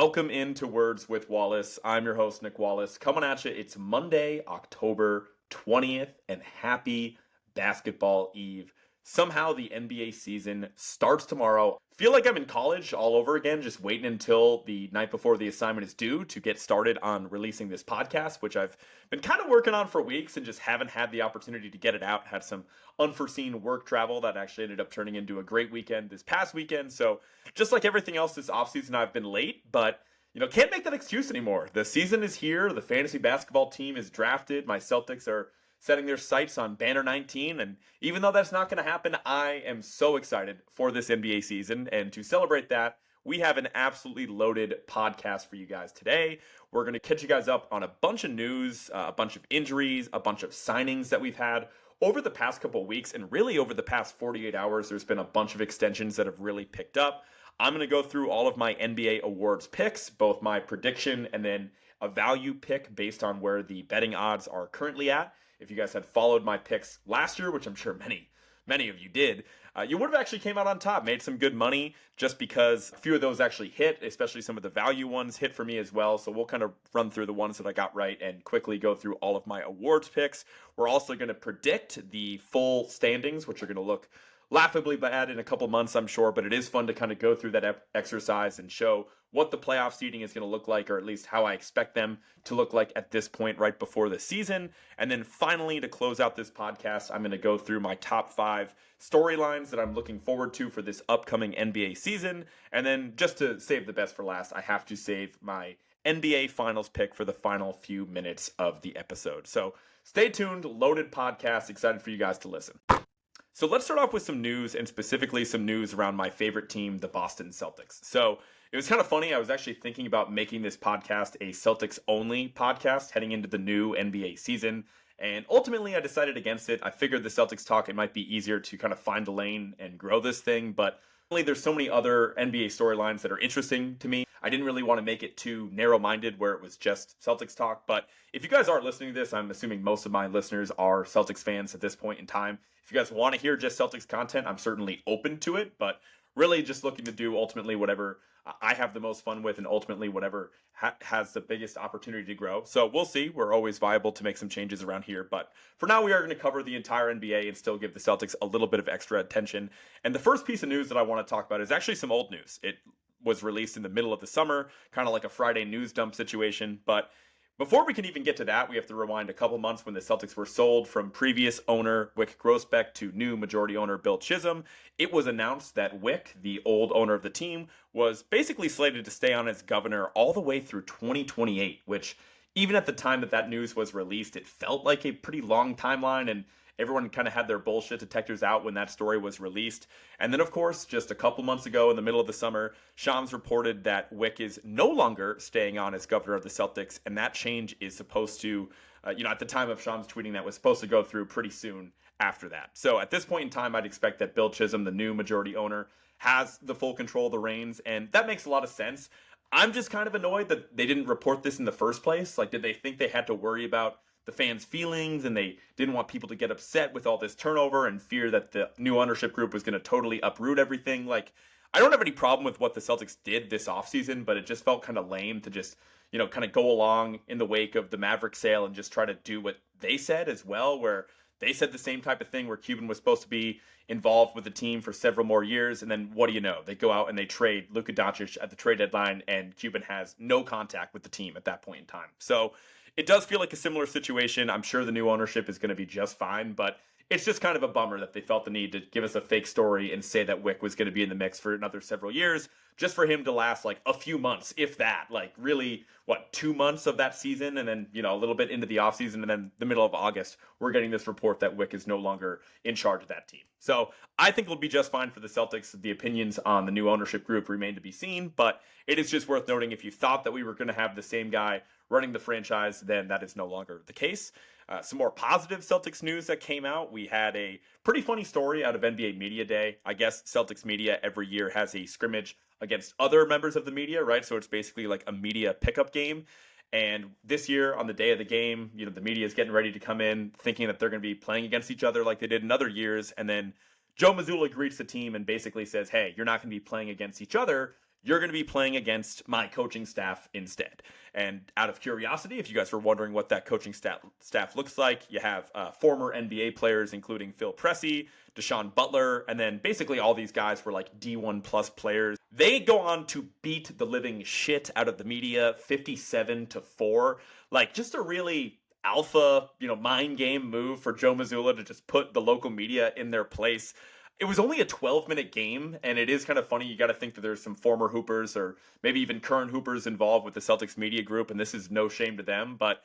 Welcome into Words with Wallace. I'm your host, Nick Wallace, coming at you. It's Monday, October 20th, and happy basketball eve. Somehow the NBA season starts tomorrow. Feel like I'm in college all over again, just waiting until the night before the assignment is due to get started on releasing this podcast, which I've been kind of working on for weeks and just haven't had the opportunity to get it out. Had some unforeseen work travel that actually ended up turning into a great weekend this past weekend. So just like everything else this offseason, I've been late, but can't make that excuse anymore. The season is here. The fantasy basketball team is drafted. My Celtics are setting their sights on Banner 19. And even though that's not going to happen, I am so excited for this NBA season. And to celebrate that, we have an absolutely loaded podcast for you guys today. We're going to catch you guys up on a bunch of news, a bunch of injuries, a bunch of signings that we've had over the past couple of weeks. And really over the past 48 hours, there's been a bunch of extensions that have really picked up. I'm going to go through all of my NBA awards picks, both my prediction and then a value pick based on where the betting odds are currently at. If you guys had followed my picks last year, which I'm sure many of you did, you would have actually came out on top, made some good money just because a few of those actually hit, especially some of the value ones hit for me as well. So we'll kind of run through the ones that I got right and quickly go through all of my awards picks. We're also going to predict the full standings, which are going to look laughably bad in a couple months, I'm sure, but it is fun to kind of go through that exercise and show what the playoff seeding is going to look like, or at least how I expect them to look like at this point right before the season. And then finally, to close out this podcast, I'm going to go through my top 5 storylines that I'm looking forward to for this upcoming NBA season. And then just to save the best for last, I have to save my NBA Finals pick for the final few minutes of the episode. So stay tuned, loaded podcast, excited for you guys to listen. So let's start off with some news, and specifically some news around my favorite team, the Boston Celtics. So it was kind of funny. I was actually thinking about making this podcast a Celtics-only podcast heading into the new NBA season, and ultimately I decided against it. I figured the Celtics talk, it might be easier to kind of find a lane and grow this thing, but there's so many other NBA storylines that are interesting to me. I didn't really want to make it too narrow-minded where it was just Celtics talk, but if you guys aren't listening to this, I'm assuming most of my listeners are Celtics fans at this point in time. If you guys want to hear just Celtics content, I'm certainly open to it, but really just looking to do ultimately whatever I have the most fun with and ultimately whatever has the biggest opportunity to grow. So we'll see. We're always viable to make some changes around here, but for now we are going to cover the entire NBA and still give the Celtics a little bit of extra attention. And the first piece of news that I want to talk about is actually some old news. It was released in the middle of the summer, kind of like a Friday news dump situation, but before we can even get to that, we have to rewind a couple months when the Celtics were sold from previous owner Wyc Grousbeck to new majority owner Bill Chisholm. It was announced that Wyc, the old owner of the team, was basically slated to stay on as governor all the way through 2028, which even at the time that news was released, it felt like a pretty long timeline, and everyone kind of had their bullshit detectors out when that story was released. And then, of course, just a couple months ago in the middle of the summer, Shams reported that Wyc is no longer staying on as governor of the Celtics, and that change is supposed to, at the time of Shams tweeting that, was supposed to go through pretty soon after that. So at this point in time, I'd expect that Bill Chisholm, the new majority owner, has the full control of the reins, and that makes a lot of sense. I'm just kind of annoyed that they didn't report this in the first place. Like, did they think they had to worry about the fans' feelings, and they didn't want people to get upset with all this turnover and fear that the new ownership group was going to totally uproot everything? Like, I don't have any problem with what the Celtics did this offseason, but it just felt kind of lame to just, kind of go along in the wake of the Maverick sale and just try to do what they said as well, where they said the same type of thing where Cuban was supposed to be involved with the team for several more years, and then what do you know? They go out and they trade Luka Doncic at the trade deadline, and Cuban has no contact with the team at that point in time. So it does feel like a similar situation. I'm sure the new ownership is going to be just fine, but it's just kind of a bummer that they felt the need to give us a fake story and say that Wyc was going to be in the mix for another several years, just for him to last like a few months, if that. Like really, 2 months of that season, and then, a little bit into the offseason, and then the middle of August, we're getting this report that Wyc is no longer in charge of that team. So I think it'll be just fine for the Celtics. The opinions on the new ownership group remain to be seen, but it is just worth noting, if you thought that we were going to have the same guy running the franchise, then that is no longer the case. Some more positive Celtics news that came out. We had a pretty funny story out of NBA Media Day. I guess Celtics media every year has a scrimmage against other members of the media, right? So it's basically like a media pickup game. And this year, on the day of the game, the media is getting ready to come in thinking that they're going to be playing against each other like they did in other years. And then Joe Mazzulla greets the team and basically says, hey, you're not going to be playing against each other. you're going to be playing against my coaching staff instead. And out of curiosity, if you guys were wondering what that coaching staff looks like, you have former NBA players, including Phil Pressey, Deshaun Butler, and then basically all these guys were like D1 plus players. They go on to beat the living shit out of the media 57-4. Like, just a really alpha, mind game move for Joe Mazzulla to just put the local media in their place. It was only a 12-minute game, and it is kind of funny. You got to think that there's some former Hoopers or maybe even current Hoopers involved with the Celtics media group, and this is no shame to them. But,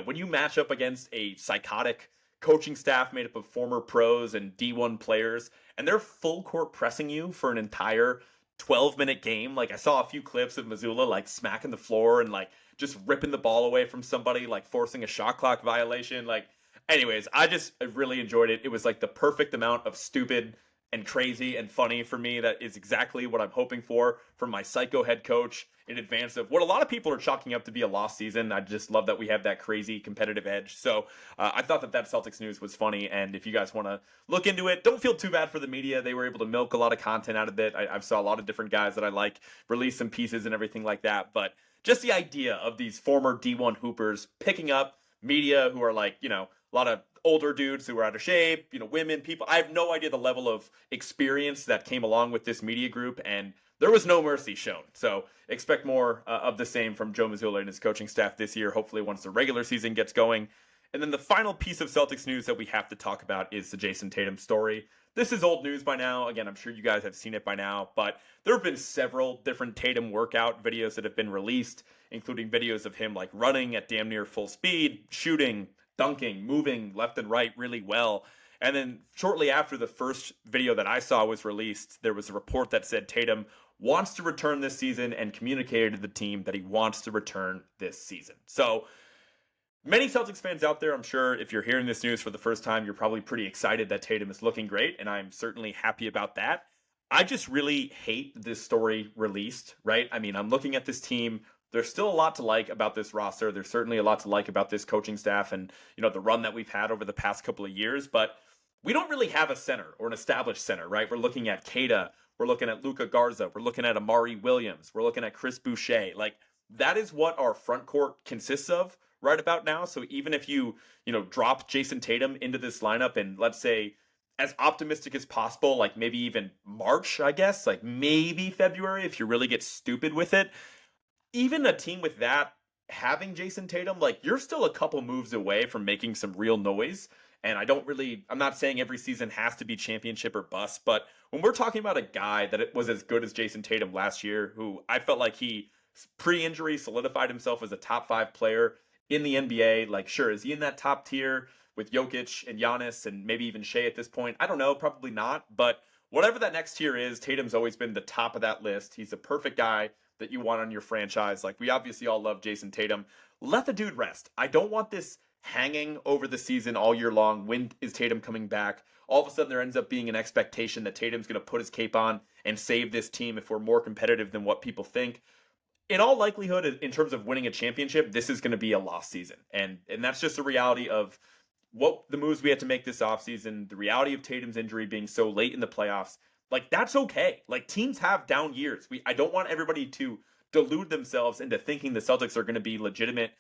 when you match up against a psychotic coaching staff made up of former pros and D1 players, and they're full court pressing you for an entire 12-minute game. Like, I saw a few clips of Mazzulla, like, smacking the floor and, like, just ripping the ball away from somebody, like, forcing a shot clock violation. Like, anyways, I really enjoyed it. It was, like, the perfect amount of stupid and crazy and funny for me. That is exactly what I'm hoping for from my psycho head coach in advance of what a lot of people are chalking up to be a lost season. I just love that we have that crazy competitive edge. So I thought that Celtics news was funny. And if you guys want to look into it, don't feel too bad for the media. They were able to milk a lot of content out of it. I saw a lot of different guys that I like release some pieces and everything like that. But just the idea of these former D1 Hoopers picking up media who are like, a lot of older dudes who are out of shape, women, people. I have no idea the level of experience that came along with this media group, and there was no mercy shown. So expect more of the same from Joe Mazzulla and his coaching staff this year, hopefully once the regular season gets going. And then the final piece of Celtics news that we have to talk about is the Jason Tatum story. This is old news by now. Again, I'm sure you guys have seen it by now, but there have been several different Tatum workout videos that have been released, including videos of him like running at damn near full speed, shooting, dunking, moving left and right really well. And then shortly after the first video that I saw was released, there was a report that said Tatum wants to return this season and communicated to the team that he wants to return this season. So many Celtics fans out there, I'm sure if you're hearing this news for the first time, you're probably pretty excited that Tatum is looking great, and I'm certainly happy about that. I just really hate this story released, right? I mean, I'm looking at this team. There's still a lot to like about this roster. There's certainly a lot to like about this coaching staff and, the run that we've had over the past couple of years. But we don't really have a center or an established center, right? We're looking at Keita. We're looking at Luka Garza. We're looking at Amari Williams. We're looking at Chris Boucher. Like, that is what our front court consists of right about now. So even if you drop Jason Tatum into this lineup and let's say as optimistic as possible, like maybe even March, I guess, like maybe February, if you really get stupid with it, even a team with that having Jason Tatum, like you're still a couple moves away from making some real noise. And I'm not saying every season has to be championship or bust, but when we're talking about a guy that was as good as Jason Tatum last year, who I felt like he pre-injury solidified himself as a top 5 player in the NBA, like sure, is he in that top tier with Jokic and Giannis and maybe even Shea at this point? I don't know, probably not, but whatever that next tier is, Tatum's always been the top of that list. He's a perfect guy that you want on your franchise. Like, we obviously all love Jason Tatum. Let the dude rest. I don't want this hanging over the season all year long. When is Tatum coming back? All of a sudden there ends up being an expectation that Tatum's going to put his cape on and save this team if we're more competitive than what people think. In all likelihood, in terms of winning a championship, this is going to be a lost season. And that's just the reality of what the moves we had to make this offseason, the reality of Tatum's injury being so late in the playoffs. Like, that's okay. Like, teams have down years. I don't want everybody to delude themselves into thinking the Celtics are going to be legitimate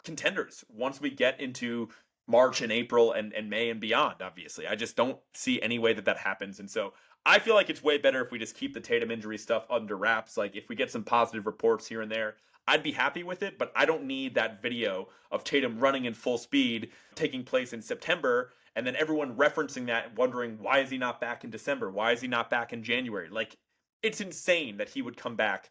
contenders once we get into March and April and May and beyond, obviously. I just don't see any way that happens. And so I feel like it's way better if we just keep the Tatum injury stuff under wraps. Like, if we get some positive reports here and there, I'd be happy with it, but I don't need that video of Tatum running in full speed taking place in September and then everyone referencing that, wondering, why is he not back in December? Why is he not back in January? Like, it's insane that he would come back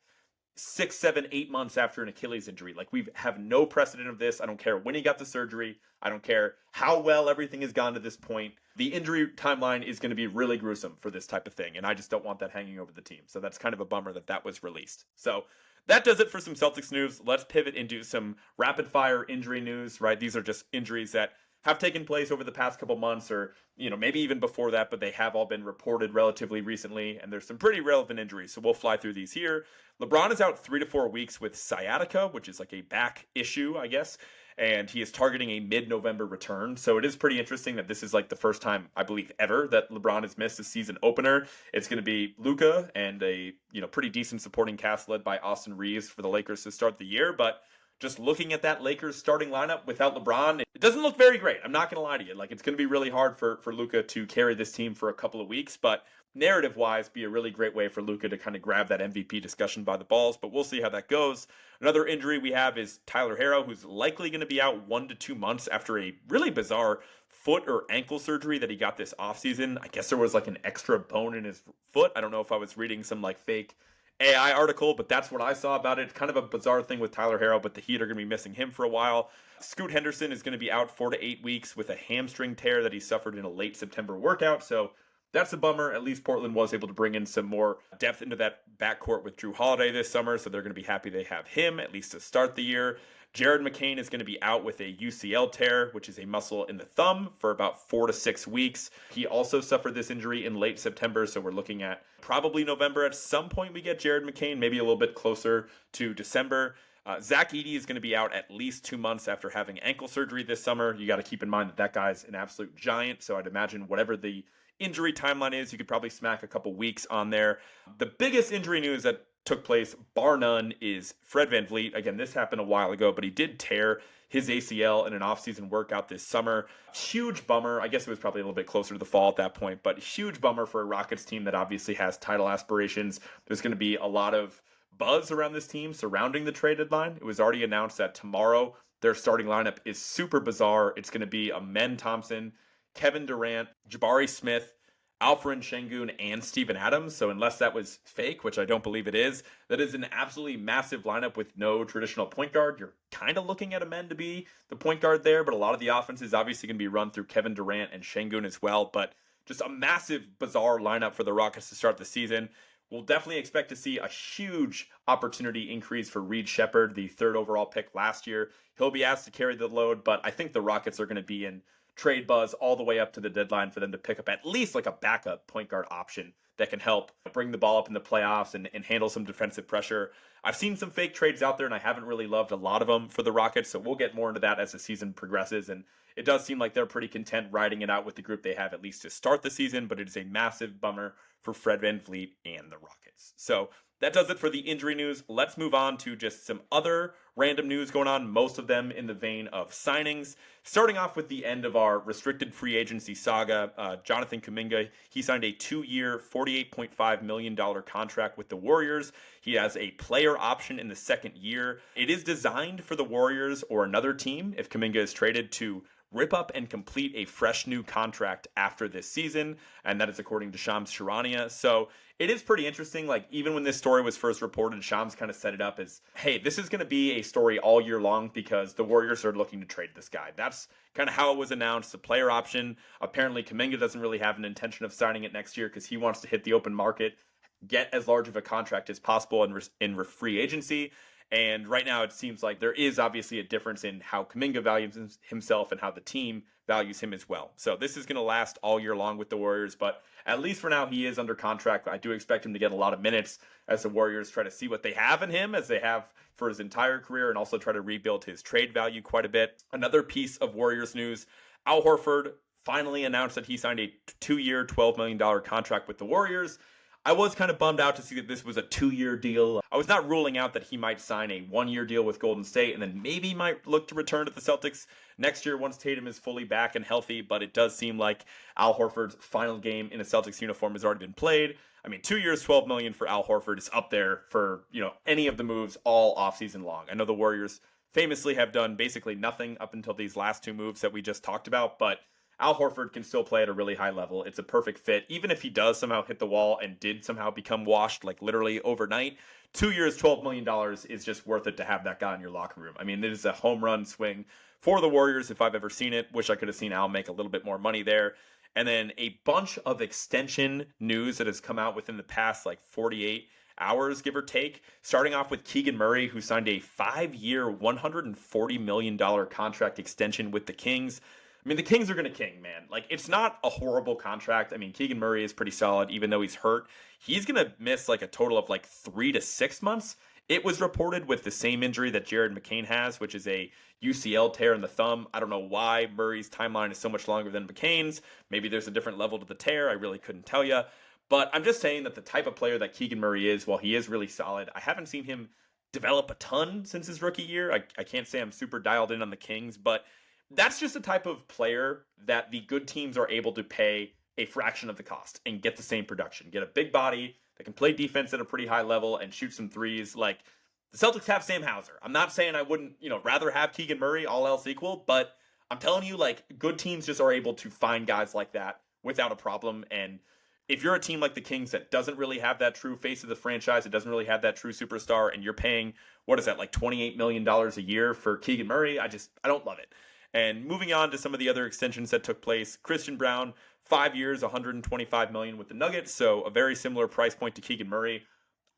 6, 7, 8 months after an Achilles injury. Like, we have no precedent of this. I don't care when he got the surgery. I don't care how well everything has gone to this point. The injury timeline is going to be really gruesome for this type of thing, and I just don't want that hanging over the team. So that's kind of a bummer that was released. So that does it for some Celtics news. Let's pivot into some rapid-fire injury news, right? These are just injuries that have taken place over the past couple months or, maybe even before that, but they have all been reported relatively recently, and there's some pretty relevant injuries, so we'll fly through these here. LeBron is out 3 to 4 weeks with sciatica, which is like a back issue, I guess, and he is targeting a mid-November return. So it is pretty interesting that this is like the first time, I believe, ever that LeBron has missed a season opener. It's going to be Luka and a pretty decent supporting cast led by Austin Reeves for the Lakers to start the year. But just looking at that Lakers starting lineup without LeBron, it doesn't look very great. I'm not going to lie to you. Like, it's going to be really hard for Luka to carry this team for a couple of weeks, but narrative-wise, be a really great way for Luka to kind of grab that MVP discussion by the balls, but we'll see how that goes. Another injury we have is Tyler Herro, who's likely going to be out 1 to 2 months after a really bizarre foot or ankle surgery that he got this offseason. I guess there was like an extra bone in his foot. I don't know if I was reading some like fake AI article, but that's what I saw about it. Kind of a bizarre thing with Tyler Herro, but the Heat are going to be missing him for a while. Scoot Henderson is going to be out 4 to 8 weeks with a hamstring tear that he suffered in a late September workout, so that's a bummer. At least Portland was able to bring in some more depth into that backcourt with Drew Holiday this summer, so they're going to be happy they have him, at least to start the year. Jared McCain is going to be out with a UCL tear, which is a muscle in the thumb, for about 4 to 6 weeks. He also suffered this injury in late September, so we're looking at probably November. At some point, we get Jared McCain, maybe a little bit closer to December. Zach Edey is going to be out at least 2 months after having ankle surgery this summer. You got to keep in mind that that guy's an absolute giant, so I'd imagine whatever the injury timeline is, you could probably smack a couple weeks on there. The biggest injury news that took place, bar none, is Fred VanVleet. Again, this happened a while ago, but he did tear his ACL in an offseason workout this summer. Huge bummer. I guess it was probably a little bit closer to the fall at that point, but huge bummer for a Rockets team that obviously has title aspirations. There's going to be a lot of buzz around this team surrounding the trade deadline. It was already announced that tomorrow their starting lineup is super bizarre. It's going to be Amen Thompson, Kevin Durant, Jabari Smith, Alperen Şengün, and Steven Adams. So unless that was fake, which I don't believe it is, that is an absolutely massive lineup with no traditional point guard. You're kind of looking at Amen to be the point guard there, but a lot of the offense is obviously going to be run through Kevin Durant and Şengün as well. But just a massive, bizarre lineup for the Rockets to start the season. We'll definitely expect to see a huge opportunity increase for Reed Shepherd, the 3rd overall pick last year. He'll be asked to carry the load, but I think the Rockets are going to be in trade buzz all the way up to the deadline for them to pick up at least like a backup point guard option that can help bring the ball up in the playoffs and handle some defensive pressure. I've seen some fake trades out there, and I haven't really loved a lot of them for the Rockets, so we'll get more into that as the season progresses. And it does seem like they're pretty content riding it out with the group they have, at least to start the season, but it is a massive bummer for Fred VanVleet and the Rockets. So that does it for the injury news. Let's move on to just some other random news going on, most of them in the vein of signings. Starting off with the end of our restricted free agency saga, Jonathan Kuminga, he signed a 2-year, $48.5 million contract with the Warriors. He has a player option in the second year. It is designed for the Warriors or another team, if Kuminga is traded, to rip up and complete a fresh new contract after this season, and that is according to Shams Charania. So it is pretty interesting. Like, even when this story was first reported, Shams kind of set it up as, hey, this is going to be a story all year long because the Warriors are looking to trade this guy. That's kind of how it was announced, the player option. Apparently, Kuminga doesn't really have an intention of signing it next year because he wants to hit the open market, get as large of a contract as possible in free agency. And right now, it seems like there is obviously a difference in how Kuminga values himself and how the team values him as well. So this is going to last all year long with the Warriors, but at least for now, he is under contract. I do expect him to get a lot of minutes as the Warriors try to see what they have in him, as they have for his entire career, and also try to rebuild his trade value quite a bit. Another piece of Warriors news, Al Horford finally announced that he signed a 2-year, $12 million contract with the Warriors. I was kind of bummed out to see that this was a 2-year deal. I was not ruling out that he might sign a 1-year deal with Golden State and then maybe might look to return to the Celtics next year once Tatum is fully back and healthy, but it does seem like Al Horford's final game in a Celtics uniform has already been played. I mean, 2 years, $12 million for Al Horford is up there for, any of the moves all offseason long. I know the Warriors famously have done basically nothing up until these last 2 moves that we just talked about, but Al Horford can still play at a really high level. It's a perfect fit. Even if he does somehow hit the wall and did somehow become washed, like literally overnight, 2 years, $12 million is just worth it to have that guy in your locker room. I mean, it is a home run swing for the Warriors if I've ever seen it. Wish I could have seen Al make a little bit more money there. And then a bunch of extension news that has come out within the past 48 hours, give or take. Starting off with Keegan Murray, who signed a 5-year, $140 million contract extension with the Kings. I mean, the Kings are going to king, man. It's not a horrible contract. I mean, Keegan Murray is pretty solid, even though he's hurt. He's going to miss a total of 3 to 6 months, It was reported with the same injury that Jared McCain has, which is a UCL tear in the thumb. I don't know why Murray's timeline is so much longer than McCain's. Maybe there's a different level to the tear. I really couldn't tell you. But I'm just saying that the type of player that Keegan Murray is, while he is really solid, I haven't seen him develop a ton since his rookie year. I can't say I'm super dialed in on the Kings, but that's just the type of player that the good teams are able to pay a fraction of the cost and get the same production. Get a big body that can play defense at a pretty high level and shoot some threes. Like the Celtics have Sam Hauser. I'm not saying I wouldn't, rather have Keegan Murray, all else equal, but I'm telling you, like, good teams just are able to find guys like that without a problem. And if you're a team like the Kings that doesn't really have that true face of the franchise, it doesn't really have that true superstar, and you're paying, what is that, like $28 million a year for Keegan Murray, I don't love it. And moving on to some of the other extensions that took place, Christian Braun, 5 years, $125 million with the Nuggets, so a very similar price point to Keegan Murray.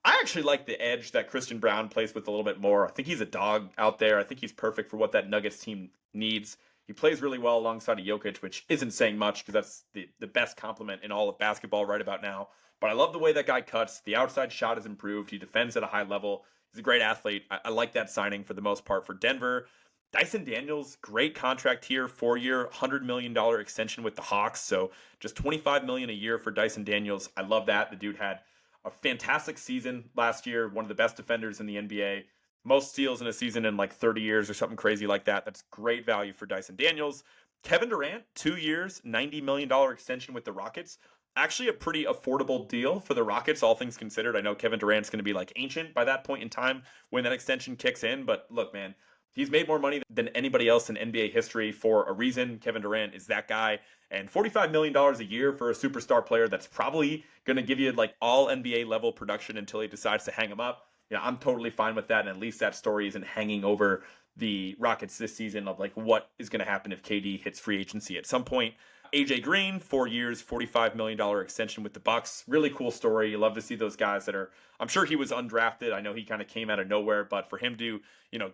I actually like the edge that Christian Braun plays with a little bit more. I think he's a dog out there. I think he's perfect for what that Nuggets team needs. He plays really well alongside of Jokic, which isn't saying much because that's the best compliment in all of basketball right about now. But I love the way that guy cuts. The outside shot has improved. He defends at a high level. He's a great athlete. I like that signing for the most part for Denver. Dyson Daniels, great contract here, 4-year, $100 million extension with the Hawks. So just $25 million a year for Dyson Daniels. I love that. The dude had a fantastic season last year, one of the best defenders in the NBA. Most steals in a season in like 30 years or something crazy like that. That's great value for Dyson Daniels. Kevin Durant, 2 years, $90 million extension with the Rockets. Actually a pretty affordable deal for the Rockets, all things considered. I know Kevin Durant's going to be like ancient by that point in time when that extension kicks in. But look, man, he's made more money than anybody else in NBA history for a reason. Kevin Durant is that guy. And $45 million a year for a superstar player that's probably going to give you like all NBA level production until he decides to hang him up. I'm totally fine with that. And at least that story isn't hanging over the Rockets this season of like what is going to happen if KD hits free agency at some point. AJ Green, 4 years, $45 million extension with the Bucks. Really cool story. You love to see those guys that are, I'm sure he was undrafted. I know he kind of came out of nowhere, but for him to,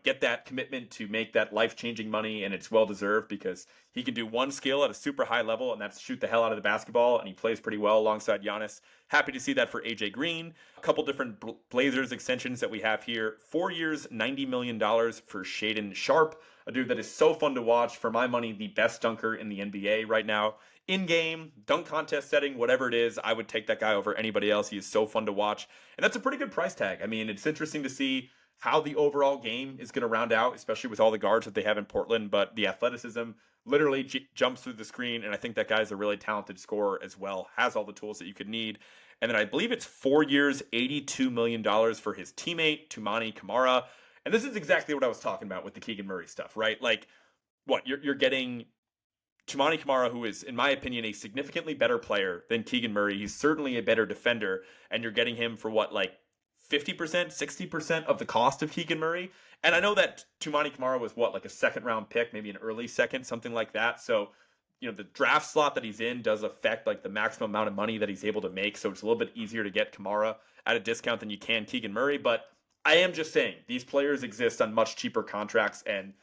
get that commitment to make that life-changing money, and it's well-deserved because he can do one skill at a super high level, and that's shoot the hell out of the basketball, and he plays pretty well alongside Giannis. Happy to see that for AJ Green. A couple different Blazers extensions that we have here. 4 years, $90 million for Shaedon Sharpe, a dude that is so fun to watch. For my money, the best dunker in the NBA right now. In-game, dunk contest setting, whatever it is, I would take that guy over anybody else. He is so fun to watch. And that's a pretty good price tag. I mean, it's interesting to see how the overall game is going to round out, especially with all the guards that they have in Portland. But the athleticism literally jumps through the screen. And I think that guy's a really talented scorer as well. Has all the tools that you could need. And then I believe it's 4 years, $82 million for his teammate, Toumani Camara. And this is exactly what I was talking about with the Keegan Murray stuff, right? Like, what, you're getting Toumani Camara, who is, in my opinion, a significantly better player than Keegan Murray. He's certainly a better defender, and you're getting him for what, like 50%, 60% of the cost of Keegan Murray? And I know that Toumani Camara was what, like a second-round pick, maybe an early second, something like that. So, the draft slot that he's in does affect like the maximum amount of money that he's able to make. So it's a little bit easier to get Camara at a discount than you can Keegan Murray. But I am just saying, these players exist on much cheaper contracts, and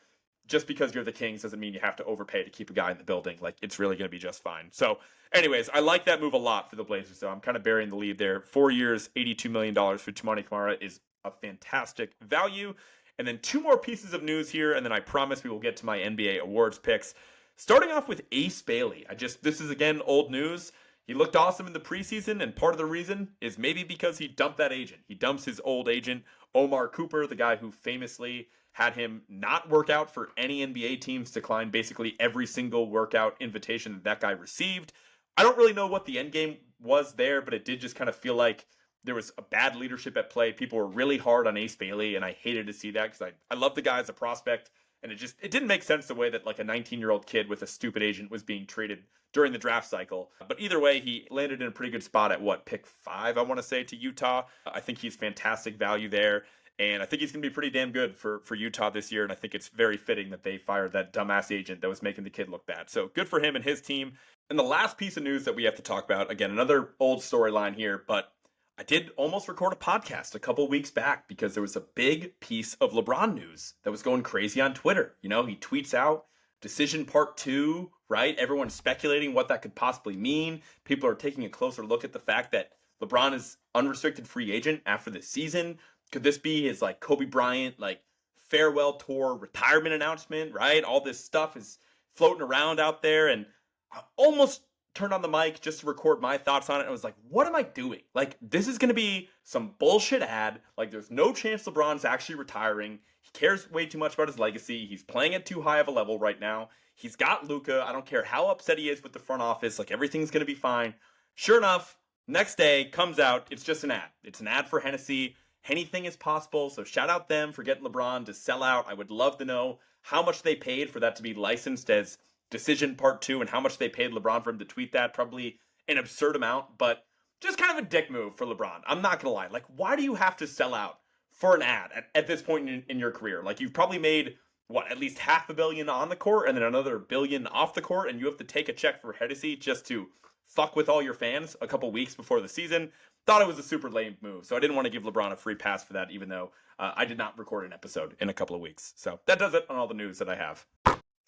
just because you're the Kings doesn't mean you have to overpay to keep a guy in the building. Like, it's really going to be just fine. So, anyways, I like that move a lot for the Blazers, so I'm kind of burying the lead there. 4 years, $82 million for Toumani Camara is a fantastic value. And then 2 more pieces of news here, and then I promise we will get to my NBA awards picks. Starting off with Ace Bailey. This is, again, old news. He looked awesome in the preseason, and part of the reason is maybe because he dumped that agent. He dumps his old agent, Omar Cooper, the guy who famously had him not work out for any NBA teams, decline basically every single workout invitation that guy received. I don't really know what the end game was there, but it did just kind of feel like there was a bad leadership at play. People were really hard on Ace Bailey, and I hated to see that because I love the guy as a prospect. And it didn't make sense the way that like a 19-year-old kid with a stupid agent was being treated during the draft cycle. But either way, he landed in a pretty good spot at pick 5, I want to say, to Utah. I think he's fantastic value there. And I think he's going to be pretty damn good for Utah this year. And I think it's very fitting that they fired that dumbass agent that was making the kid look bad. So good for him and his team. And the last piece of news that we have to talk about, again, another old storyline here, but I did almost record a podcast a couple weeks back because there was a big piece of LeBron news that was going crazy on Twitter. He tweets out decision part 2, right? Everyone's speculating what that could possibly mean. People are taking a closer look at the fact that LeBron is unrestricted free agent after this season. Could this be his like Kobe Bryant, like farewell tour retirement announcement, right? All this stuff is floating around out there. And I almost turned on the mic just to record my thoughts on it. I was like, what am I doing? Like, this is going to be some bullshit ad. Like, there's no chance LeBron's actually retiring. He cares way too much about his legacy. He's playing at too high of a level right now. He's got Luka. I don't care how upset he is with the front office. Like, everything's going to be fine. Sure enough, next day comes out. It's just an ad. It's an ad for Hennessy. Anything is possible. So shout out them for getting LeBron to sell out. I would love to know how much they paid for that to be licensed as Decision Part 2 and how much they paid LeBron for him to tweet that. Probably an absurd amount, but just kind of a dick move for LeBron. I'm not going to lie. Like, why do you have to sell out for an ad at this point in your career? Like, you've probably made, what, at least $500 million on the court and then another $1 billion off the court, and you have to take a check for Hennessy just to fuck with all your fans a couple weeks before the season. Thought it was a super lame move, so I didn't want to give LeBron a free pass for that, even though I did not record an episode in a couple of weeks. So that does it on all the news that I have.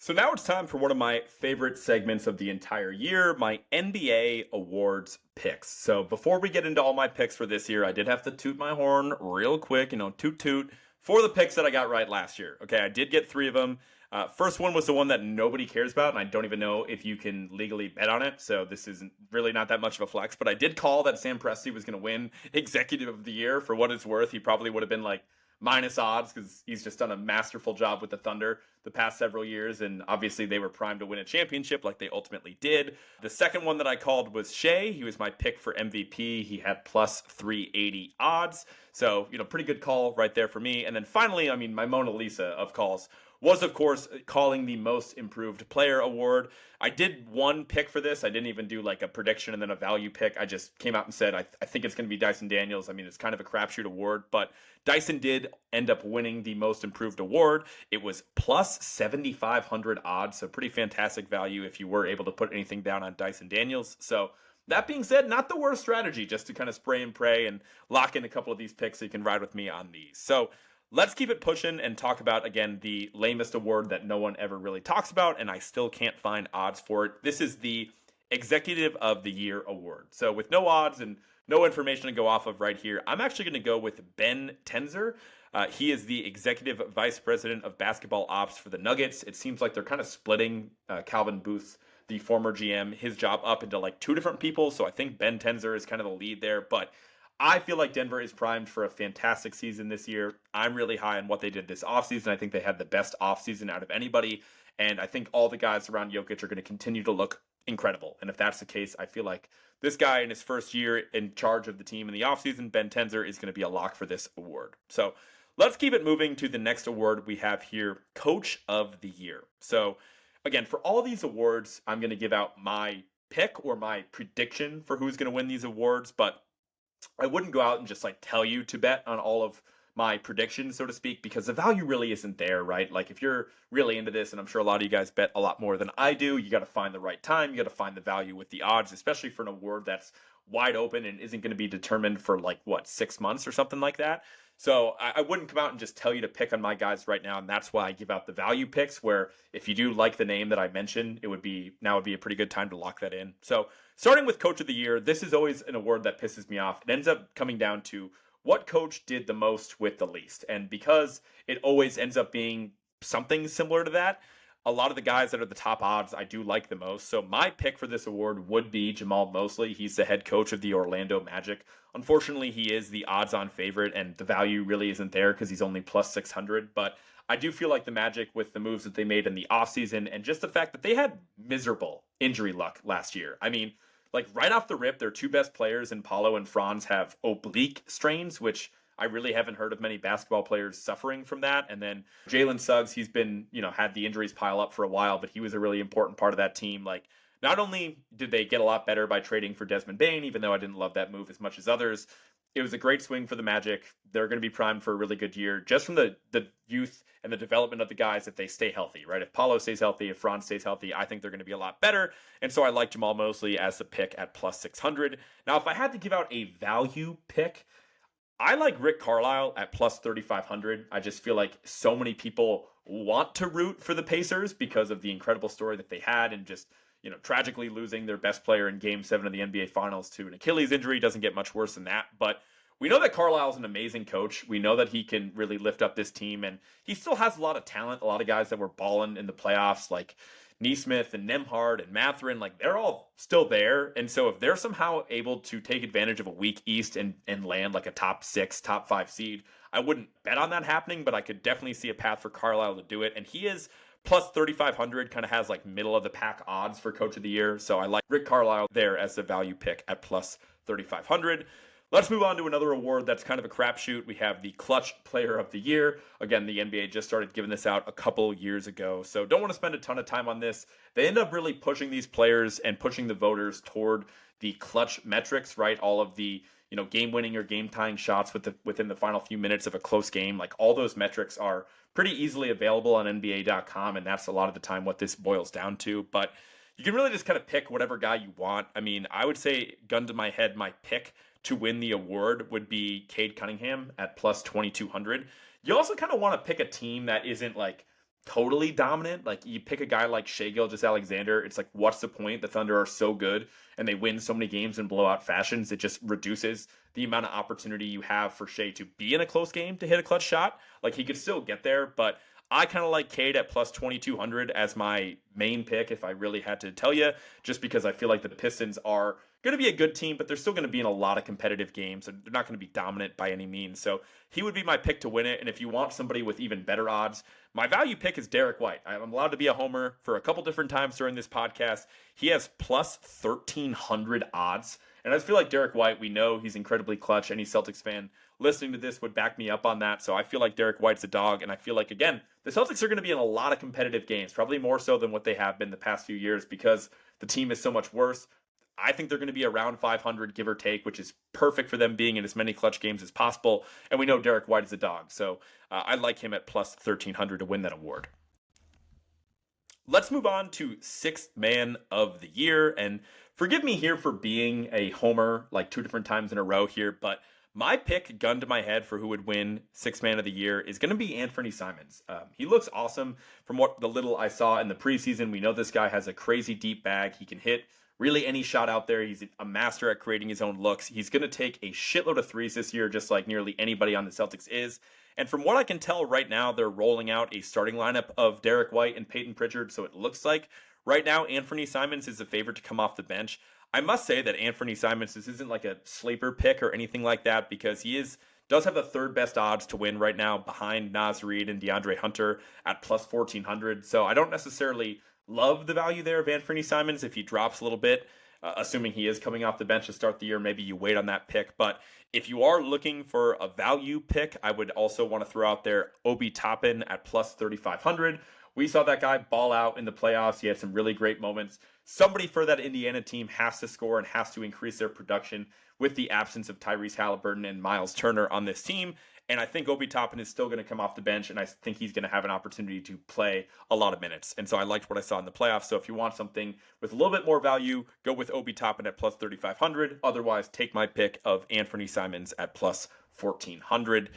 So now it's time for one of my favorite segments of the entire year, my NBA awards picks. So before we get into all my picks for this year, I did have to toot my horn real quick, toot toot, for the picks that I got right last year. Okay, I did get 3 of them. First one was the one that nobody cares about, and I don't even know if you can legally bet on it, so this isn't really not that much of a flex, but I did call that Sam Presti was going to win Executive of the Year. For what it's worth, he probably would have been like minus odds because he's just done a masterful job with the Thunder the past several years, and obviously they were primed to win a championship like they ultimately did. The second one that I called was Shea. He was my pick for MVP. He had plus 380 odds, so pretty good call right there for me. And then finally, my Mona Lisa of calls was, of course, calling the Most Improved Player award. I did one pick for this. I didn't even do like a prediction and then a value pick. I just came out and said, I think it's going to be Dyson Daniels. It's kind of a crapshoot award, but Dyson did end up winning the Most Improved award. It was plus 7,500 odds, so pretty fantastic value if you were able to put anything down on Dyson Daniels. So that being said, not the worst strategy, just to kind of spray and pray and lock in a couple of these picks so you can ride with me on these. So let's keep it pushing and talk about, again, the lamest award that no one ever really talks about, and I still can't find odds for it. This is the Executive of the Year award. So with no odds and no information to go off of right here, I'm actually going to go with Ben Tenzer. He is the Executive Vice President of Basketball Ops for the Nuggets. It seems like they're kind of splitting Calvin Booth, the former GM, his job up into like 2 different people. So I think Ben Tenzer is kind of the lead there, but I feel like Denver is primed for a fantastic season this year. I'm really high on what they did this offseason. I think they had the best offseason out of anybody, and I think all the guys around Jokic are going to continue to look incredible. And if that's the case, I feel like this guy in his first year in charge of the team in the offseason, Ben Tenzer, is going to be a lock for this award. So let's keep it moving to the next award we have here, Coach of the Year. So again, for all these awards, I'm going to give out my pick or my prediction for who's going to win these awards, but I wouldn't go out and just like tell you to bet on all of my predictions, so to speak, because the value really isn't there, right? Like if you're really into this, and I'm sure a lot of you guys bet a lot more than I do, you got to find the right time. You got to find the value with the odds, especially for an award that's wide open and isn't going to be determined for 6 months or something like that. So I wouldn't come out and just tell you to pick on my guys right now, and that's why I give out the value picks, where if you do like the name that I mentioned, would be a pretty good time to lock that in. So starting with Coach of the Year, this is always an award that pisses me off. It ends up coming down to what coach did the most with the least. And because it always ends up being something similar to that, a lot of the guys that are the top odds I do like the most. So my pick for this award would be Jamal Mosley. He's the head coach of the Orlando Magic. Unfortunately, he is the odds-on favorite, and the value really isn't there because he's only plus 600. But I do feel like the Magic, with the moves that they made in the offseason and just the fact that they had miserable injury luck last year. Right off the rip, their 2 best players in Paulo and Franz have oblique strains, which I really haven't heard of many basketball players suffering from that. And then Jalen Suggs, he's been, had the injuries pile up for a while, but he was a really important part of that team. Not only did they get a lot better by trading for Desmond Bane, even though I didn't love that move as much as others, it was a great swing for the Magic. They're going to be primed for a really good year, just from the youth and the development of the guys if they stay healthy, right? If Paulo stays healthy, if Franz stays healthy, I think they're going to be a lot better. And so I like Jamal Mosley as the pick at plus 600. Now, if I had to give out a value pick, I like Rick Carlisle at plus 3,500. I just feel like so many people want to root for the Pacers because of the incredible story that they had, and just, tragically losing their best player in Game 7 of the NBA Finals to an Achilles injury doesn't get much worse than that. But we know that Carlisle's an amazing coach. We know that he can really lift up this team, and he still has a lot of talent. A lot of guys that were balling in the playoffs, like Neesmith and Nemhard and Mathurin, like they're all still there. And so if they're somehow able to take advantage of a weak East and land like a top 6, top 5 seed, I wouldn't bet on that happening, but I could definitely see a path for Carlisle to do it. And he is plus 3,500, kind of has like middle of the pack odds for coach of the year. So I like Rick Carlisle there as the value pick at plus 3,500. Let's move on to another award that's kind of a crapshoot. We have the Clutch Player of the Year. Again, the NBA just started giving this out a couple years ago, so don't want to spend a ton of time on this. They end up really pushing these players and pushing the voters toward the clutch metrics, right? All of the game-winning or game-tying shots within the final few minutes of a close game. Like all those metrics are pretty easily available on NBA.com, and that's a lot of the time what this boils down to. But you can really just kind of pick whatever guy you want. I mean, I would say, gun to my head, my pick to win the award would be Cade Cunningham at plus 2,200. You also kind of want to pick a team that isn't like totally dominant. Like you pick a guy like Shai Gilgeous-Alexander. It's like, what's the point? The Thunder are so good and they win so many games in blowout fashions. It just reduces the amount of opportunity you have for Shai to be in a close game to hit a clutch shot. Like he could still get there, but I kind of like Cade at plus 2,200 as my main pick if I really had to tell you, just because I feel like the Pistons are going to be a good team, but they're still going to be in a lot of competitive games, and they're not going to be dominant by any means. So he would be my pick to win it, and if you want somebody with even better odds, my value pick is Derek White. I'm allowed to be a homer for a couple different times during this podcast. He has plus 1,300 odds, and I just feel like Derek White, we know he's incredibly clutch. Any Celtics fan listening to this would back me up on that. So I feel like Derek White's a dog. And I feel like, again, the Celtics are going to be in a lot of competitive games, probably more so than what they have been the past few years because the team is so much worse. I think they're going to be around 500, give or take, which is perfect for them being in as many clutch games as possible. And we know Derek White is a dog. So I like him at plus 1,300 to win that award. Let's move on to Sixth Man of the Year. And forgive me here for being a homer like 2 different times in a row here, but my pick, gun to my head, for who would win Sixth Man of the Year is going to be Anthony Simons. He looks awesome from what the little I saw in the preseason. We know this guy has a crazy deep bag. He can hit really any shot out there. He's a master at creating his own looks. He's going to take a shitload of threes this year, just like nearly anybody on the Celtics is. And from what I can tell right now, they're rolling out a starting lineup of Derek White and Peyton Pritchard. So it looks like right now Anthony Simons is the favorite to come off the bench. I must say that Anthony Simons, this isn't like a sleeper pick or anything like that, because he does have the third best odds to win right now behind Naz Reid and DeAndre Hunter at plus 1,400. So I don't necessarily love the value there of Anthony Simons if he drops a little bit, assuming he is coming off the bench to start the year. Maybe you wait on that pick. But if you are looking for a value pick, I would also want to throw out there Obi Toppin at plus 3,500. We saw that guy ball out in the playoffs. He had some really great moments. Somebody for that Indiana team has to score and has to increase their production with the absence of Tyrese Halliburton and Miles Turner on this team. And I think Obi Toppin is still going to come off the bench, and I think he's going to have an opportunity to play a lot of minutes. And so I liked what I saw in the playoffs. So if you want something with a little bit more value, go with Obi Toppin at plus 3,500. Otherwise, take my pick of Anthony Simons at plus 1,400.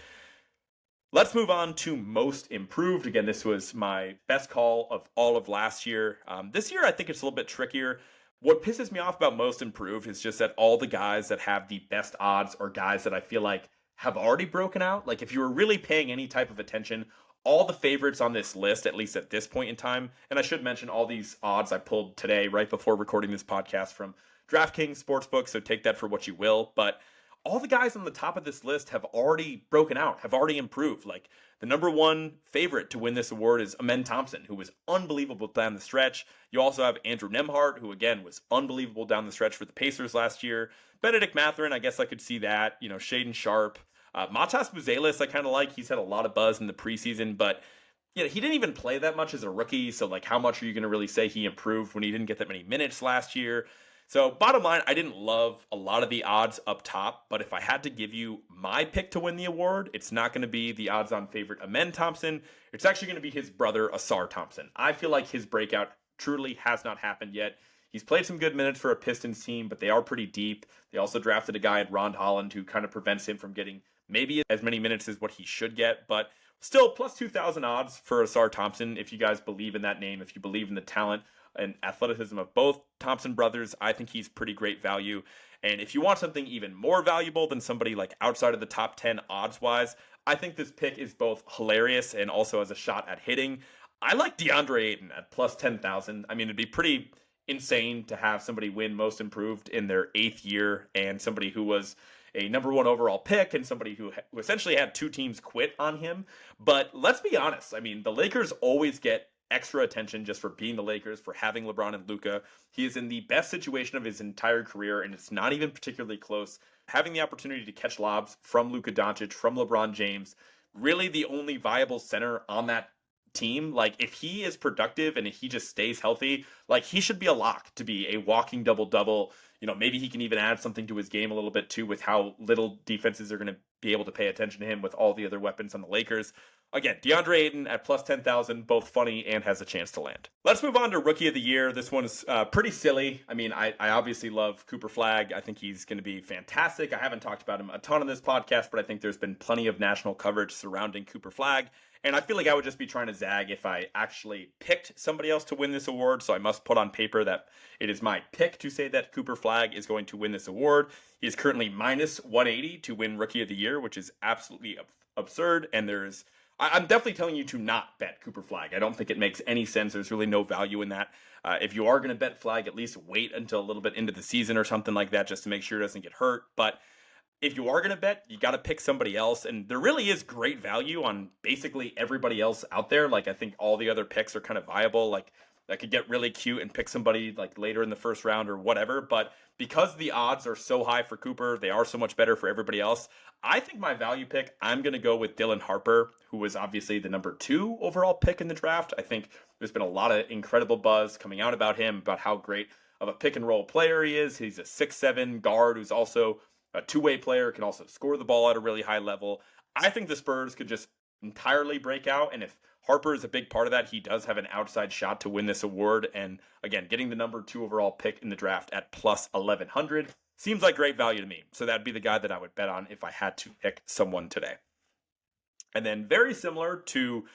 Let's move on to most improved. Again, this was my best call of all of last year. This year, I think it's a little bit trickier. What pisses me off about most improved is just that all the guys that have the best odds are guys that I feel like have already broken out. Like if you were really paying any type of attention, all the favorites on this list, at least at this point in time, and I should mention all these odds I pulled today right before recording this podcast from DraftKings Sportsbook, so take that for what you will, but all the guys on the top of this list have already broken out, have already improved. Like the number one favorite to win this award is Amen Thompson, who was unbelievable down the stretch. You also have Andrew Nemhart, who again was unbelievable down the stretch for the Pacers last year. Benedict Mathurin, I guess I could see that. Shaedon Sharpe. Matas Buzelis, I kind of like. He's had a lot of buzz in the preseason, but he didn't even play that much as a rookie. So like, how much are you going to really say he improved when he didn't get that many minutes last year? So bottom line, I didn't love a lot of the odds up top, but if I had to give you my pick to win the award, it's not going to be the odds-on favorite Amen Thompson. It's actually going to be his brother, Asar Thompson. I feel like his breakout truly has not happened yet. He's played some good minutes for a Pistons team, but they are pretty deep. They also drafted a guy at Ron Holland who kind of prevents him from getting maybe as many minutes as what he should get, but still plus 2,000 odds for Asar Thompson if you guys believe in that name, if you believe in the talent and athleticism of both Thompson brothers, I think he's pretty great value. And if you want something even more valuable than somebody like outside of the top 10 odds wise, I think this pick is both hilarious and also has a shot at hitting. I like DeAndre Ayton at plus 10,000. I mean, it'd be pretty insane to have somebody win most improved in their 8th year, and somebody who was a number 1 overall pick and somebody who essentially had 2 teams quit on him. But let's be honest. I mean, the Lakers always get extra attention just for being the Lakers, for having LeBron and Luka. He is in the best situation of his entire career, and it's not even particularly close. Having the opportunity to catch lobs from Luka Doncic, from LeBron James, really the only viable center on that team. Like, if he is productive and if he just stays healthy, like, he should be a lock to be a walking double-double. You know, maybe he can even add something to his game a little bit too, with how little defenses are going to be able to pay attention to him with all the other weapons on the Lakers. Again, DeAndre Ayton at plus 10,000, both funny and has a chance to land. Let's move on to Rookie of the Year. This one's pretty silly. I mean, I obviously love Cooper Flagg. I think he's going to be fantastic. I haven't talked about him a ton on this podcast, but I think there's been plenty of national coverage surrounding Cooper Flagg. And I feel like I would just be trying to zag if I actually picked somebody else to win this award. So I must put on paper that it is my pick to say that Cooper Flagg is going to win this award. He is currently minus 180 to win Rookie of the Year, which is absolutely absurd. And I'm definitely telling you to not bet Cooper Flagg. I don't think it makes any sense. There's really no value in that. If you are going to bet Flagg, at least wait until a little bit into the season or something like that, just to make sure it doesn't get hurt. But if you are going to bet, you got to pick somebody else. And there really is great value on basically everybody else out there. Like, I think all the other picks are kind of viable. Like, I could get really cute and pick somebody like later in the first round or whatever. But because the odds are so high for Cooper, they are so much better for everybody else. I think my value pick, I'm going to go with Dylan Harper, who was obviously the number 2 overall pick in the draft. I think there's been a lot of incredible buzz coming out about him, about how great of a pick and roll player he is. He's a 6'7" guard who's also a two-way player, can also score the ball at a really high level. I think the Spurs could just entirely break out, and if Harper is a big part of that, he does have an outside shot to win this award. And again, getting the number 2 overall pick in the draft at plus 1,100 seems like great value to me. So that'd be the guy that I would bet on if I had to pick someone today. And then very similar to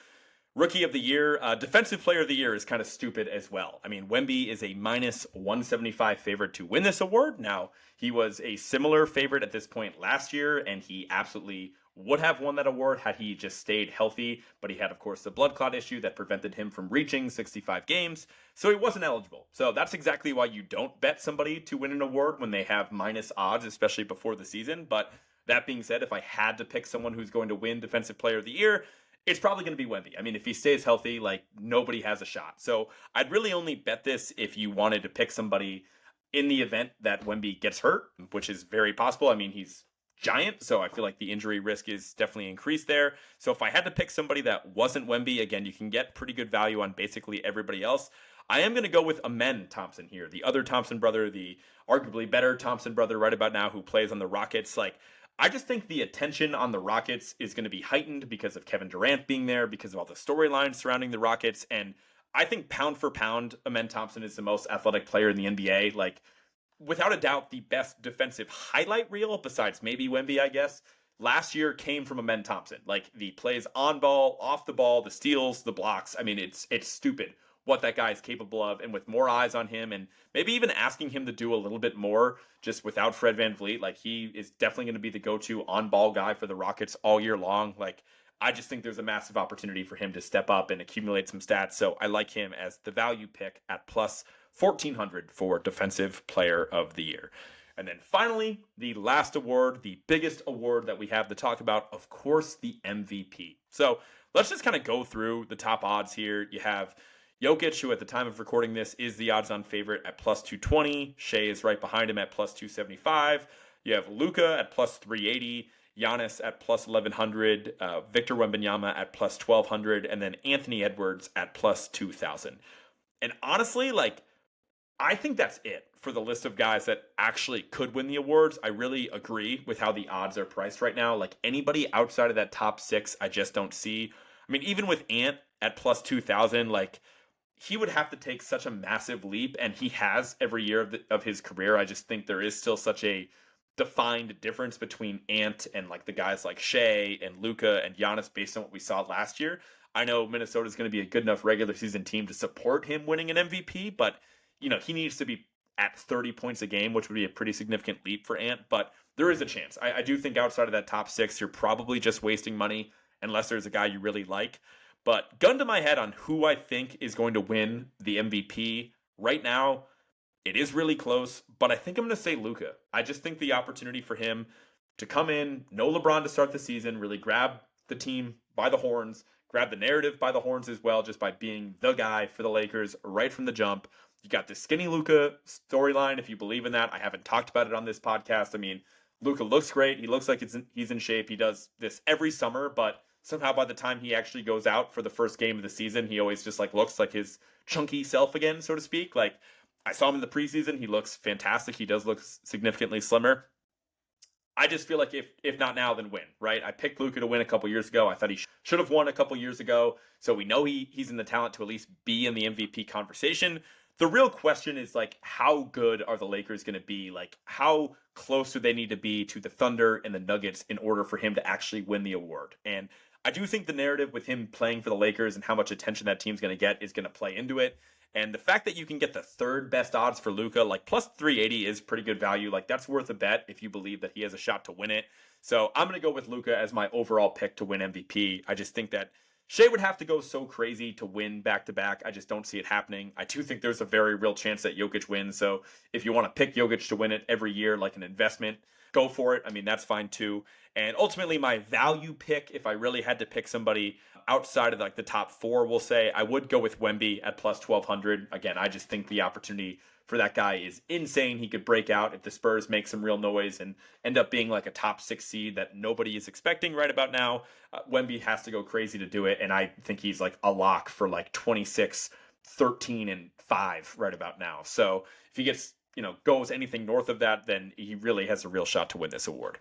Rookie of the Year, Defensive Player of the Year is kind of stupid as well. I mean, Wemby is a minus 175 favorite to win this award. Now, he was a similar favorite at this point last year, and he absolutely would have won that award had he just stayed healthy. But he had, of course, the blood clot issue that prevented him from reaching 65 games, so he wasn't eligible. So that's exactly why you don't bet somebody to win an award when they have minus odds, especially before the season. But that being said, if I had to pick someone who's going to win Defensive Player of the Year, it's probably going to be Wemby. I mean, if he stays healthy, like, nobody has a shot. So I'd really only bet this if you wanted to pick somebody in the event that Wemby gets hurt, which is very possible. I mean, he's giant, so I feel like the injury risk is definitely increased there. So if I had to pick somebody that wasn't Wemby, again, you can get pretty good value on basically everybody else. I am going to go with Amen Thompson here, the other Thompson brother, the arguably better Thompson brother right about now, who plays on the Rockets. Like, I just think the attention on the Rockets is going to be heightened because of Kevin Durant being there, because of all the storylines surrounding the Rockets. And I think pound for pound, Amen Thompson is the most athletic player in the NBA. Like, without a doubt, the best defensive highlight reel, besides maybe Wemby, I guess, last year came from Amen Thompson. Like, the plays on ball, off the ball, the steals, the blocks. I mean, it's stupid what that guy is capable of, and with more eyes on him, and maybe even asking him to do a little bit more just without Fred VanVleet, like, he is definitely going to be the go-to on-ball guy for the Rockets all year long. Like, I just think there's a massive opportunity for him to step up and accumulate some stats, so I like him as the value pick at plus 1,400 for Defensive Player of the Year. And then finally, the last award, the biggest award that we have to talk about, of course, the MVP. So let's just kind of go through the top odds here. You have Jokic, who at the time of recording this is the odds-on favorite at plus 220. Shea is right behind him at plus 275. You have Luka at plus 380. Giannis at plus 1,100. Victor Wembanyama at plus 1,200. And then Anthony Edwards at plus 2,000. And honestly, like, I think that's it for the list of guys that actually could win the awards. I really agree with how the odds are priced right now. Like, anybody outside of that top 6, I just don't see. I mean, even with Ant at plus 2,000, like, he would have to take such a massive leap, and he has every year of his career. I just think there is still such a defined difference between Ant and, like, the guys like Shea and Luka and Giannis based on what we saw last year. I know Minnesota's going to be a good enough regular season team to support him winning an MVP, but he needs to be at 30 points a game, which would be a pretty significant leap for Ant, but there is a chance. I do think outside of that top 6, you're probably just wasting money unless there's a guy you really like. But gun to my head on who I think is going to win the MVP right now, it is really close, but I think I'm going to say Luka. I just think the opportunity for him to come in, no LeBron to start the season, really grab the team by the horns, grab the narrative by the horns as well, just by being the guy for the Lakers right from the jump. You got this skinny Luka storyline, if you believe in that. I haven't talked about it on this podcast. I mean, Luka looks great. He looks like he's in shape. He does this every summer, but somehow by the time he actually goes out for the first game of the season, he always just looks like his chunky self again, so to speak. I saw him in the preseason. He looks fantastic. He does look significantly slimmer. I just feel like if not now, then when, right? I picked Luka to win a couple years ago. I thought he should have won a couple years ago. So we know he's in the talent to at least be in the MVP conversation. The real question is how good are the Lakers going to be? How close do they need to be to the Thunder and the Nuggets in order for him to actually win the award? And I do think the narrative with him playing for the Lakers and how much attention that team's going to get is going to play into it. And the fact that you can get the third best odds for Luka, plus 380 is pretty good value. That's worth a bet if you believe that he has a shot to win it. So I'm going to go with Luka as my overall pick to win MVP. I just think that Shea would have to go so crazy to win back-to-back. I just don't see it happening. I do think there's a very real chance that Jokic wins. So if you want to pick Jokic to win it every year like an investment, go for it. I mean, that's fine too. And ultimately, my value pick, if I really had to pick somebody outside of the top 4, we'll say, I would go with Wemby at plus 1,200. Again, I just think the opportunity for that guy is insane. He could break out if the Spurs make some real noise and end up being a top 6 seed that nobody is expecting right about now. Wemby has to go crazy to do it, and I think he's a lock for 26, 13, and 5 right about now. So if he gets, goes anything north of that, then he really has a real shot to win this award.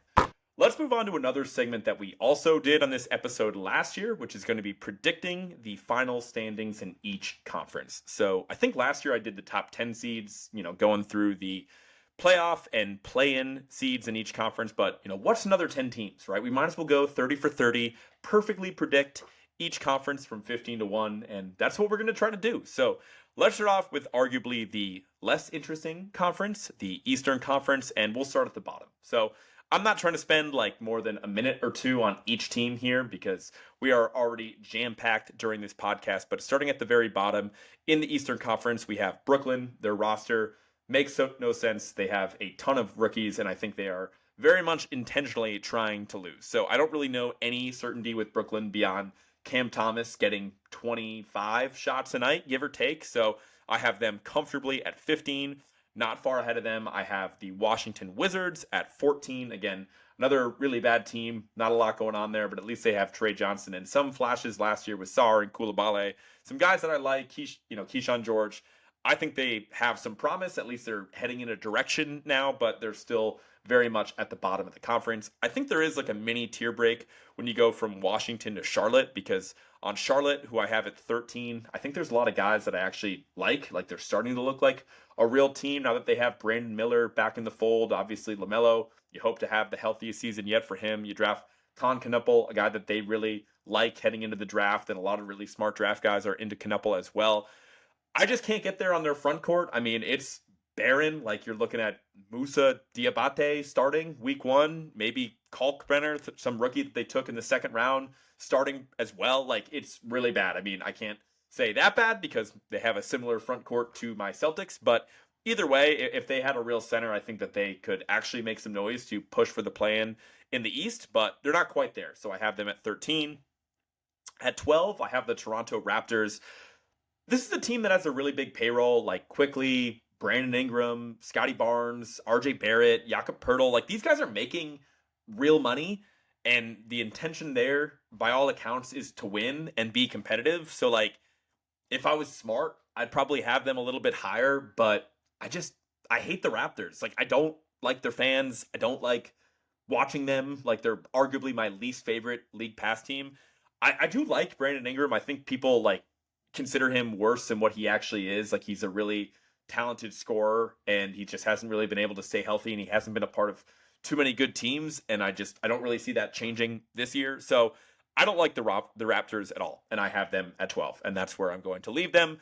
Let's move on to another segment that we also did on this episode last year, which is going to be predicting the final standings in each conference. So I think last year I did the top 10 seeds, going through the playoff and play-in seeds in each conference. But, what's another 10 teams, right? We might as well go 30 for 30, perfectly predict each conference from 15 to 1, and that's what we're going to try to do. So let's start off with arguably the less interesting conference, the Eastern Conference, and we'll start at the bottom. So I'm not trying to spend more than a minute or two on each team here because we are already jam-packed during this podcast. But starting at the very bottom, in the Eastern Conference, we have Brooklyn. Their roster makes no sense. They have a ton of rookies, and I think they are very much intentionally trying to lose. So I don't really know any certainty with Brooklyn beyond Cam Thomas getting 25 shots a night, give or take. So I have them comfortably at 15. Not far ahead of them, I have the Washington Wizards at 14. Again, another really bad team. Not a lot going on there, but at least they have Trey Johnson and some flashes last year with Sarr and Koulibaly. Some guys that I like, Keyshawn George. I think they have some promise. At least they're heading in a direction now, but they're still very much at the bottom of the conference. I think there is a mini tier break when you go from Washington to Charlotte, because on Charlotte, who I have at 13, I think there's a lot of guys that I actually like. They're starting to look like a real team now that they have Brandon Miller back in the fold. Obviously, LaMelo, you hope to have the healthiest season yet for him. You draft Con Knuppel, a guy that they really like heading into the draft, and a lot of really smart draft guys are into Knuppel as well. I just can't get there on their front court. I mean, it's barren. You're looking at Musa Diabate starting week 1, maybe Kalkbrenner, some rookie that they took in the second round, starting as well. It's really bad. I mean, I can't say that bad because they have a similar front court to my Celtics, but either way, if they had a real center, I think that they could actually make some noise to push for the play-in in the East, but they're not quite there. So I have them at 13. At 12, I have the Toronto Raptors. This is a team that has a really big payroll, Quickly, Brandon Ingram, Scotty Barnes, RJ Barrett, Jakob Poeltl. These guys are making real money, and the intention there, by all accounts, is to win and be competitive. So, if I was smart, I'd probably have them a little bit higher, but I hate the Raptors. I don't like their fans. I don't like watching them. They're arguably my least favorite league pass team. I do like Brandon Ingram. I think people, consider him worse than what he actually is. He's a really talented scorer, and he just hasn't really been able to stay healthy, and he hasn't been a part of too many good teams, and I don't really see that changing this year. So I don't like the Raptors at all, and I have them at 12, and that's where I'm going to leave them.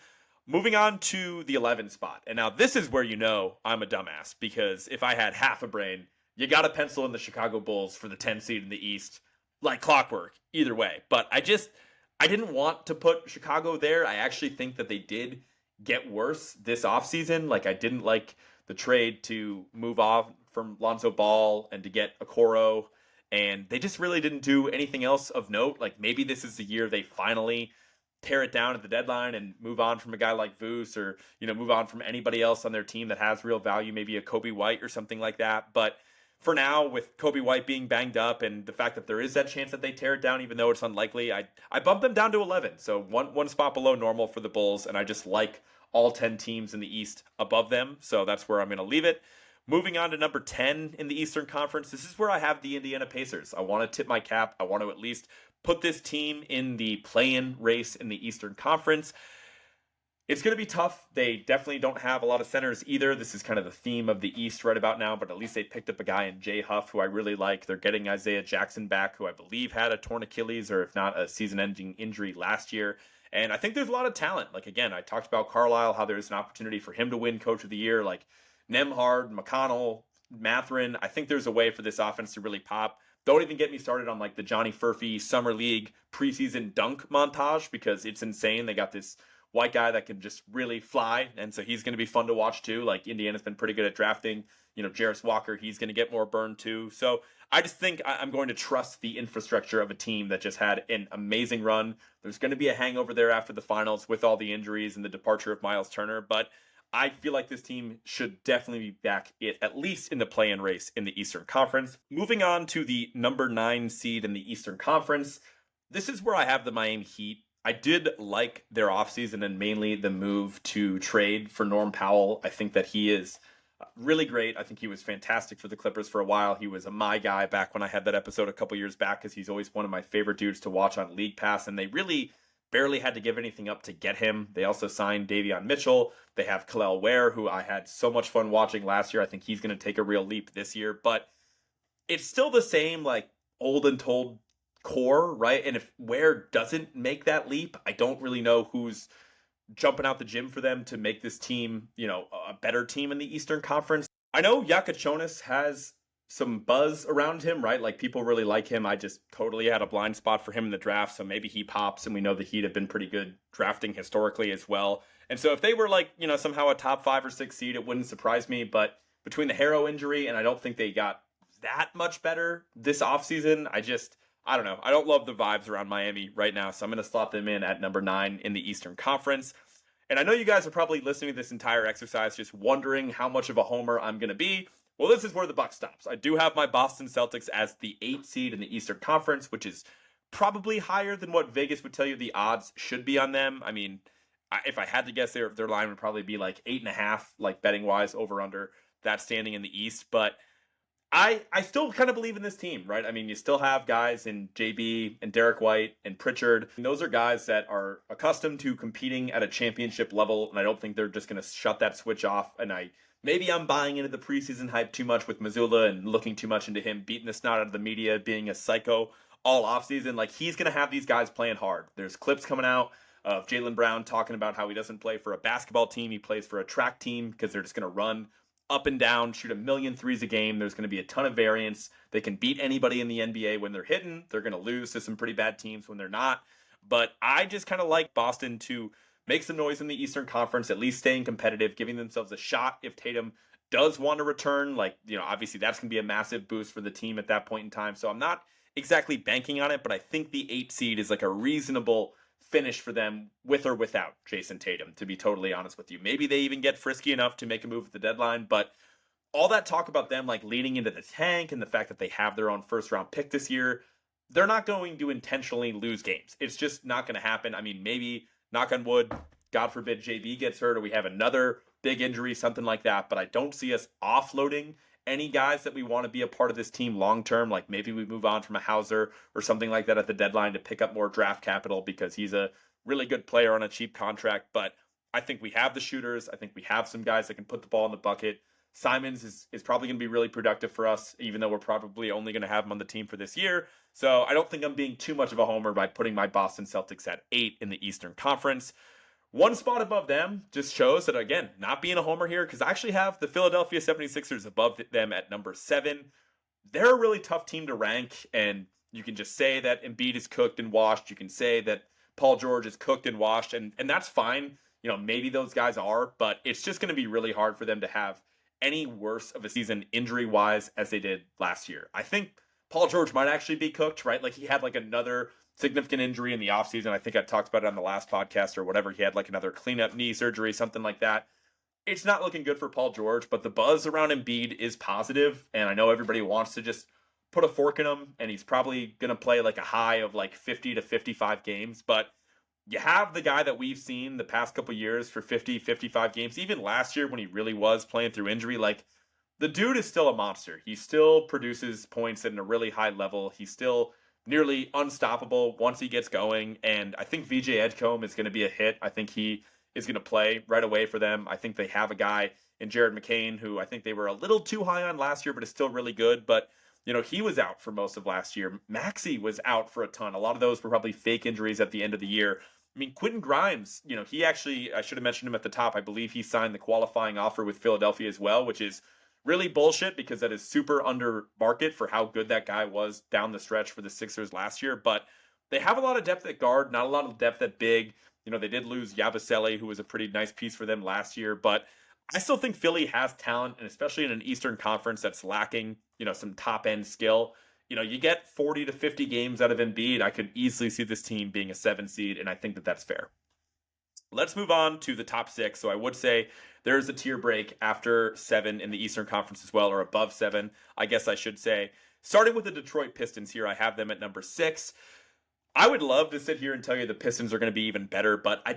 Moving on to the 11 spot. And now this is where you know I'm a dumbass, because if I had half a brain, you got to pencil in the Chicago Bulls for the 10 seed in the East like clockwork either way. But I didn't want to put Chicago there. I actually think that they did get worse this offseason. Like, I didn't like the trade to move off from Lonzo Ball and to get Okoro, and they just really didn't do anything else of note. Like, maybe this is the year they finally tear it down at the deadline and move on from a guy like Vooch, or move on from anybody else on their team that has real value, maybe a Kobe White or something like that. But for now, with Kobe White being banged up and the fact that there is that chance that they tear it down, even though it's unlikely, I bumped them down to 11. So one spot below normal for the Bulls, and I just like all 10 teams in the East above them. So that's where I'm going to leave it. Moving on to number 10 in the Eastern Conference, this is where I have the Indiana Pacers. I want to tip my cap. I want to at least put this team in the play-in race in the Eastern Conference. It's going to be tough. They definitely don't have a lot of centers either. This is kind of the theme of the East right about now, but at least they picked up a guy in Jay Huff, who I really like. They're getting Isaiah Jackson back, who I believe had a torn Achilles, or if not, a season-ending injury last year. And I think there's a lot of talent. Like, again, I talked about Carlisle, how there's an opportunity for him to win Coach of the Year. Like, Nemhard, McConnell, Mathurin. I think there's a way for this offense to really pop. Don't even get me started on like the Johnny Furphy Summer League preseason dunk montage, because it's insane. They got this white guy that can just really fly, and so he's going to be fun to watch too. Like, Indiana's been pretty good at drafting. Jarris Walker, he's going to get more burn too. So I just think I'm going to trust the infrastructure of a team that just had an amazing run. There's going to be a hangover there after the finals with all the injuries and the departure of Miles Turner, but I feel like this team should definitely be back at least in the play-in race in the Eastern Conference. Moving on to the number 9 seed in the Eastern Conference, this is where I have the Miami Heat. I did like their offseason, and mainly the move to trade for Norm Powell. I think that he is really great. I think he was fantastic for the Clippers for a while. He was my guy back when I had that episode a couple years back, because he's always one of my favorite dudes to watch on League Pass, and they really barely had to give anything up to get him. They also signed Davion Mitchell. They have Khalil Ware, who I had so much fun watching last year. I think he's going to take a real leap this year, but it's still the same, like, old and told core, right? And if Ware doesn't make that leap, I don't really know who's jumping out the gym for them to make this team, a better team in the Eastern Conference. I know Yakachonis has some buzz around him, right? Like, people really like him. I just totally had a blind spot for him in the draft, so maybe he pops, and we know the Heat have been pretty good drafting historically as well. And so if they were like, somehow a top 5 or 6 seed, it wouldn't surprise me. But between the Harrow injury, and I don't think they got that much better this offseason, I don't know. I don't love the vibes around Miami right now, so I'm going to slot them in at number 9 in the Eastern Conference. And I know you guys are probably listening to this entire exercise just wondering how much of a homer I'm going to be. Well, this is where the buck stops. I do have my Boston Celtics as the 8th seed in the Eastern Conference, which is probably higher than what Vegas would tell you the odds should be on them. I mean, if I had to guess, their line would probably be like 8.5, like betting-wise, over under that standing in the East. But I still kind of believe in this team, right? I mean, you still have guys in JB and Derek White and Pritchard. And those are guys that are accustomed to competing at a championship level, and I don't think they're just going to shut that switch off. And maybe I'm buying into the preseason hype too much with Mazzulla and looking too much into him beating the snot out of the media, being a psycho all offseason. Like, he's going to have these guys playing hard. There's clips coming out of Jaylen Brown talking about how he doesn't play for a basketball team. He plays for a track team because they're just going to run up and down, shoot a million threes a game. There's going to be a ton of variance. They can beat anybody in the NBA when they're hitting. They're going to lose to some pretty bad teams when they're not. But I just kind of like Boston to make some noise in the Eastern Conference, at least staying competitive, giving themselves a shot if Tatum does want to return. Like, obviously that's going to be a massive boost for the team at that point in time. So I'm not exactly banking on it, but I think the 8 seed is like a reasonable finish for them with or without Jason Tatum, to be totally honest with you. Maybe they even get frisky enough to make a move at the deadline, but all that talk about them like leading into the tank and the fact that they have their own first round pick this year, they're not going to intentionally lose games. It's just not going to happen. I mean, maybe, knock on wood, God forbid JB gets hurt or we have another big injury, something like that, but I don't see us offloading any guys that we want to be a part of this team long term. Like, maybe we move on from a Hauser or something like that at the deadline to pick up more draft capital because he's a really good player on a cheap contract. But I think we have the shooters. I think we have some guys that can put the ball in the bucket. Simons is probably going to be really productive for us, even though we're probably only going to have him on the team for this year. So I don't think I'm being too much of a homer by putting my Boston Celtics at 8 in the Eastern Conference. One spot above them just shows that, again, not being a homer here, because I actually have the Philadelphia 76ers above them at number 7. They're a really tough team to rank, and you can just say that Embiid is cooked and washed. You can say that Paul George is cooked and washed, and that's fine. Maybe those guys are, but it's just going to be really hard for them to have any worse of a season injury-wise as they did last year. I think Paul George might actually be cooked, right? Like, he had like another significant injury in the offseason. I think I talked about it on the last podcast or whatever. He had like another cleanup knee surgery, something like that. It's not looking good for Paul George, but the buzz around Embiid is positive, and I know everybody wants to just put a fork in him, and he's probably going to play like a high of like 50 to 55 games, but you have the guy that we've seen the past couple years for 50, 55 games, even last year when he really was playing through injury. Like, the dude is still a monster. He still produces points at a really high level. He's still nearly unstoppable once he gets going, and I think VJ Edgecombe is going to be a hit. I think he is going to play right away for them. I think they have a guy in Jared McCain who I think they were a little too high on last year, but is still really good. But, he was out for most of last year. Maxey was out for a ton. A lot of those were probably fake injuries at the end of the year. I mean, Quentin Grimes, he actually, I should have mentioned him at the top. I believe he signed the qualifying offer with Philadelphia as well, which is really bullshit because that is super under market for how good that guy was down the stretch for the Sixers last year. But they have a lot of depth at guard, not a lot of depth at big. They did lose Yabusele, who was a pretty nice piece for them last year. But I still think Philly has talent, and especially in an Eastern Conference that's lacking, some top-end skill. You get 40 to 50 games out of Embiid. I could easily see this team being a 7 seed, and I think that that's fair. Let's move on to the top 6. So I would say there's a tier break after 7 in the Eastern Conference as well, or above 7, I guess I should say. Starting with the Detroit Pistons here, I have them at number 6. I would love to sit here and tell you the Pistons are going to be even better, but I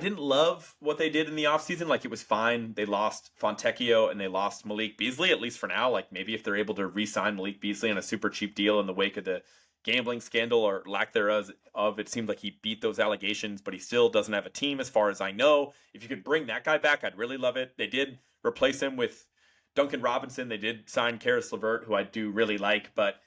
didn't love what they did in the offseason. Like, it was fine. They lost Fontecchio and they lost Malik Beasley, at least for now. Like, maybe if they're able to re-sign Malik Beasley on a super cheap deal in the wake of the gambling scandal or lack thereof, it seemed like he beat those allegations, but he still doesn't have a team as far as I know. If you could bring that guy back, I'd really love it. They did replace him with Duncan Robinson. They did sign Karis LeVert, who I do really like, but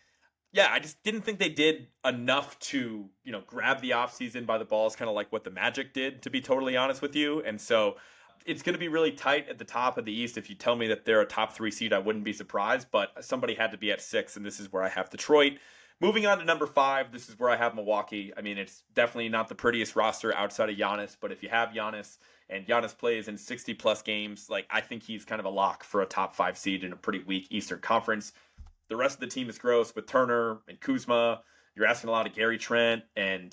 yeah, I just didn't think they did enough to, grab the offseason by the balls, kind of like what the Magic did, to be totally honest with you. And so it's going to be really tight at the top of the East. If you tell me that they're a top 3 seed, I wouldn't be surprised, but somebody had to be at 6, and this is where I have Detroit. Moving on to number 5, this is where I have Milwaukee. I mean, it's definitely not the prettiest roster outside of Giannis, but if you have Giannis and Giannis plays in 60-plus games, like, I think he's kind of a lock for a top 5 seed in a pretty weak Eastern Conference. The rest of the team is gross with Turner and Kuzma. You're asking a lot of Gary Trent, and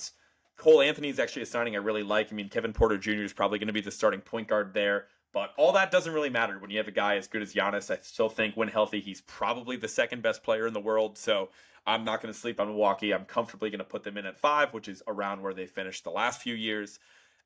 Cole Anthony is actually a signing I really like. I mean, Kevin Porter Jr. is probably going to be the starting point guard there, but all that doesn't really matter when you have a guy as good as Giannis. I still think when healthy, he's probably the second best player in the world, so I'm not going to sleep on Milwaukee. I'm comfortably going to put them in at 5, which is around where they finished the last few years.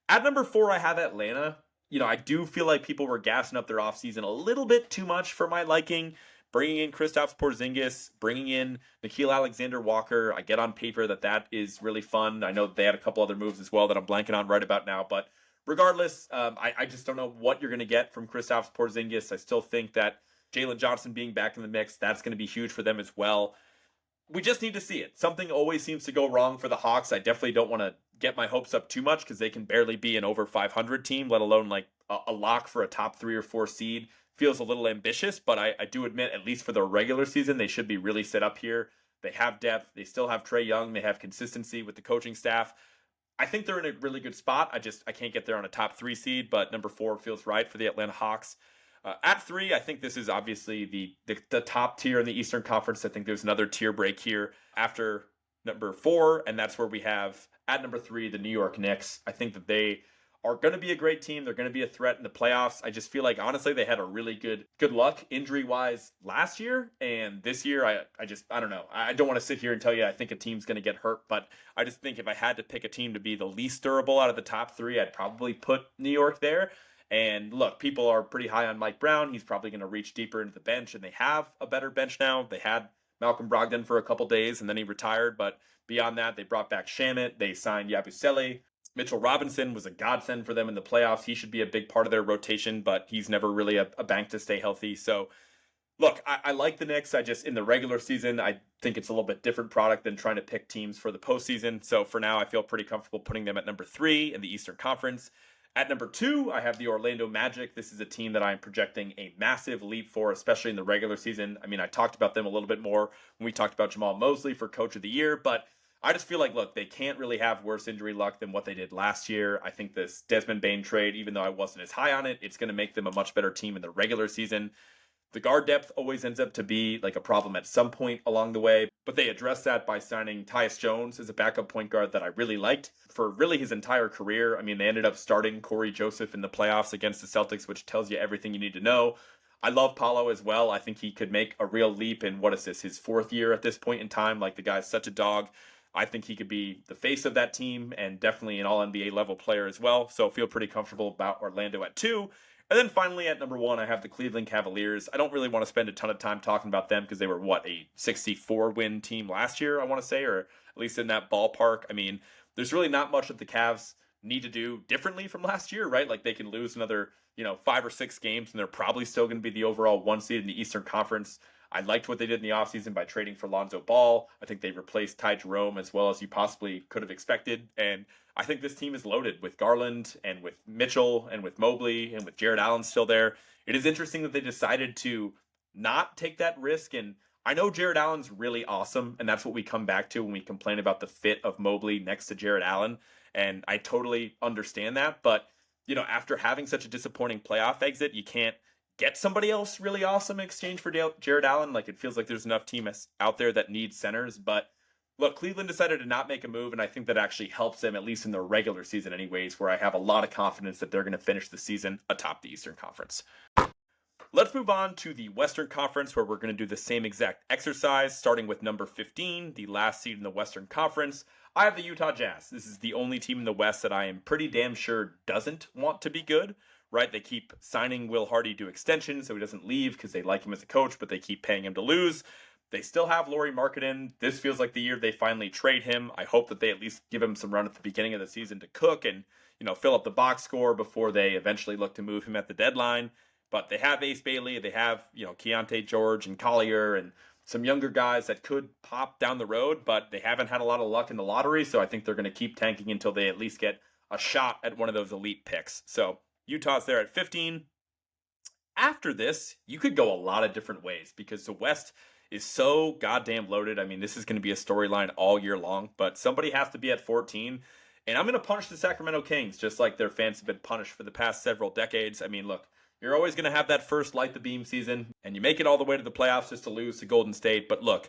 At number 4, I have Atlanta. I do feel like people were gassing up their offseason a little bit too much for my liking. Bringing in Kristaps Porzingis, bringing in Nickeil Alexander-Walker. I get on paper that is really fun. I know they had a couple other moves as well that I'm blanking on right about now. But regardless, I just don't know what you're going to get from Kristaps Porzingis. I still think that Jalen Johnson being back in the mix, that's going to be huge for them as well. We just need to see it. Something always seems to go wrong for the Hawks. I definitely don't want to get my hopes up too much because they can barely be an over 500 team, let alone like a lock for a top 3 or 4 seed. Feels a little ambitious, but I do admit, at least for the regular season, they should be really set up here. They have depth. They still have Trae Young. They have consistency with the coaching staff. I think they're in a really good spot. I can't get there on a top 3 seed, but number 4 feels right for the Atlanta Hawks. At 3, I think this is obviously the top tier in the Eastern Conference. I think there's another tier break here after number 4, and that's where we have, at number 3, the New York Knicks. I think that they are going to be a great team. They're going to be a threat in the playoffs. I just feel like, honestly, they had a really good luck injury-wise last year, and this year, I don't know. I don't want to sit here and tell you I think a team's going to get hurt, but I just think if I had to pick a team to be the least durable out of the top 3, I'd probably put New York there. And look, people are pretty high on Mike Brown. He's probably going to reach deeper into the bench, and they have a better bench now. They had Malcolm Brogdon for a couple days, and then he retired, but beyond that, they brought back Shamet. They signed Yabusele. Mitchell Robinson was a godsend for them in the playoffs. He should be a big part of their rotation, but he's never really a bank to stay healthy. So look, I like the Knicks. I just, in the regular season, I think it's a little bit different product than trying to pick teams for the postseason. So for now, I feel pretty comfortable putting them at number 3 in the Eastern Conference. At number 2, I have the Orlando Magic. This is a team that I'm projecting a massive leap for, especially in the regular season. I mean, I talked about them a little bit more when we talked about Jamal Mosley for Coach of the Year, but I just feel like, look, they can't really have worse injury luck than what they did last year. I think this Desmond Bane trade, even though I wasn't as high on it, it's going to make them a much better team in the regular season. The guard depth always ends up to be like a problem at some point along the way, but they addressed that by signing Tyus Jones as a backup point guard that I really liked for really his entire career. I mean, they ended up starting Corey Joseph in the playoffs against the Celtics, which tells you everything you need to know. I love Paulo as well. I think he could make a real leap in, what is this, his 4th year at this point in time. Like, the guy's such a dog. I think he could be the face of that team and definitely an all-NBA level player as well. So I feel pretty comfortable about Orlando at 2. And then finally at number 1, I have the Cleveland Cavaliers. I don't really want to spend a ton of time talking about them because they were, a 64-win team last year, I want to say, or at least in that ballpark. I mean, there's really not much that the Cavs need to do differently from last year, right? Like, they can lose another, 5 or 6 games, and they're probably still going to be the overall 1 seed in the Eastern Conference. I liked what they did in the offseason by trading for Lonzo Ball. I think they replaced Ty Jerome as well as you possibly could have expected. And I think this team is loaded with Garland and with Mitchell and with Mobley and with Jared Allen still there. It is interesting that they decided to not take that risk. And I know Jared Allen's really awesome, and that's what we come back to when we complain about the fit of Mobley next to Jared Allen. And I totally understand that. But, after having such a disappointing playoff exit, you can't get somebody else really awesome in exchange for Jared Allen. Like, it feels like there's enough teams out there that need centers. But look, Cleveland decided to not make a move, and I think that actually helps them, at least in the regular season anyways, where I have a lot of confidence that they're going to finish the season atop the Eastern Conference. Let's move on to the Western Conference, where we're going to do the same exact exercise, starting with number 15, the last seed in the Western Conference. I have the Utah Jazz. This is the only team in the West that I am pretty damn sure doesn't want to be good, right? They keep signing Will Hardy to extension so he doesn't leave because they like him as a coach, but they keep paying him to lose. They still have Lauri Markkanen. This feels like the year they finally trade him. I hope that they at least give him some run at the beginning of the season to cook and, fill up the box score before they eventually look to move him at the deadline. But they have Ace Bailey. They have, Keontae George and Collier and some younger guys that could pop down the road, but they haven't had a lot of luck in the lottery, so I think they're going to keep tanking until they at least get a shot at one of those elite picks. So Utah's there at 15. After this, you could go a lot of different ways because the West is so goddamn loaded. I mean, this is going to be a storyline all year long, but somebody has to be at 14. And I'm going to punish the Sacramento Kings just like their fans have been punished for the past several decades. I mean, look, you're always going to have that first light the beam season, and you make it all the way to the playoffs just to lose to Golden State. But look,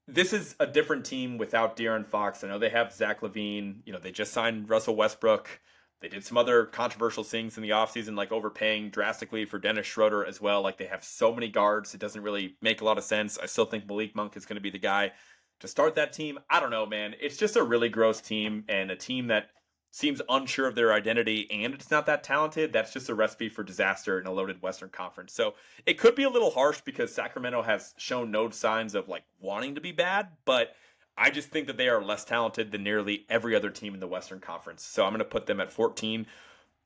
this is a different team without De'Aaron Fox. I know they have Zach LaVine. They just signed Russell Westbrook. They did some other controversial things in the offseason, like overpaying drastically for Dennis Schroeder as well. Like, they have so many guards, it doesn't really make a lot of sense. I still think Malik Monk is going to be the guy to start that team. I don't know, man. It's just a really gross team, and a team that seems unsure of their identity, and it's not that talented. That's just a recipe for disaster in a loaded Western Conference. So it could be a little harsh because Sacramento has shown no signs of wanting to be bad, but I just think that they are less talented than nearly every other team in the Western Conference. So I'm going to put them at 14.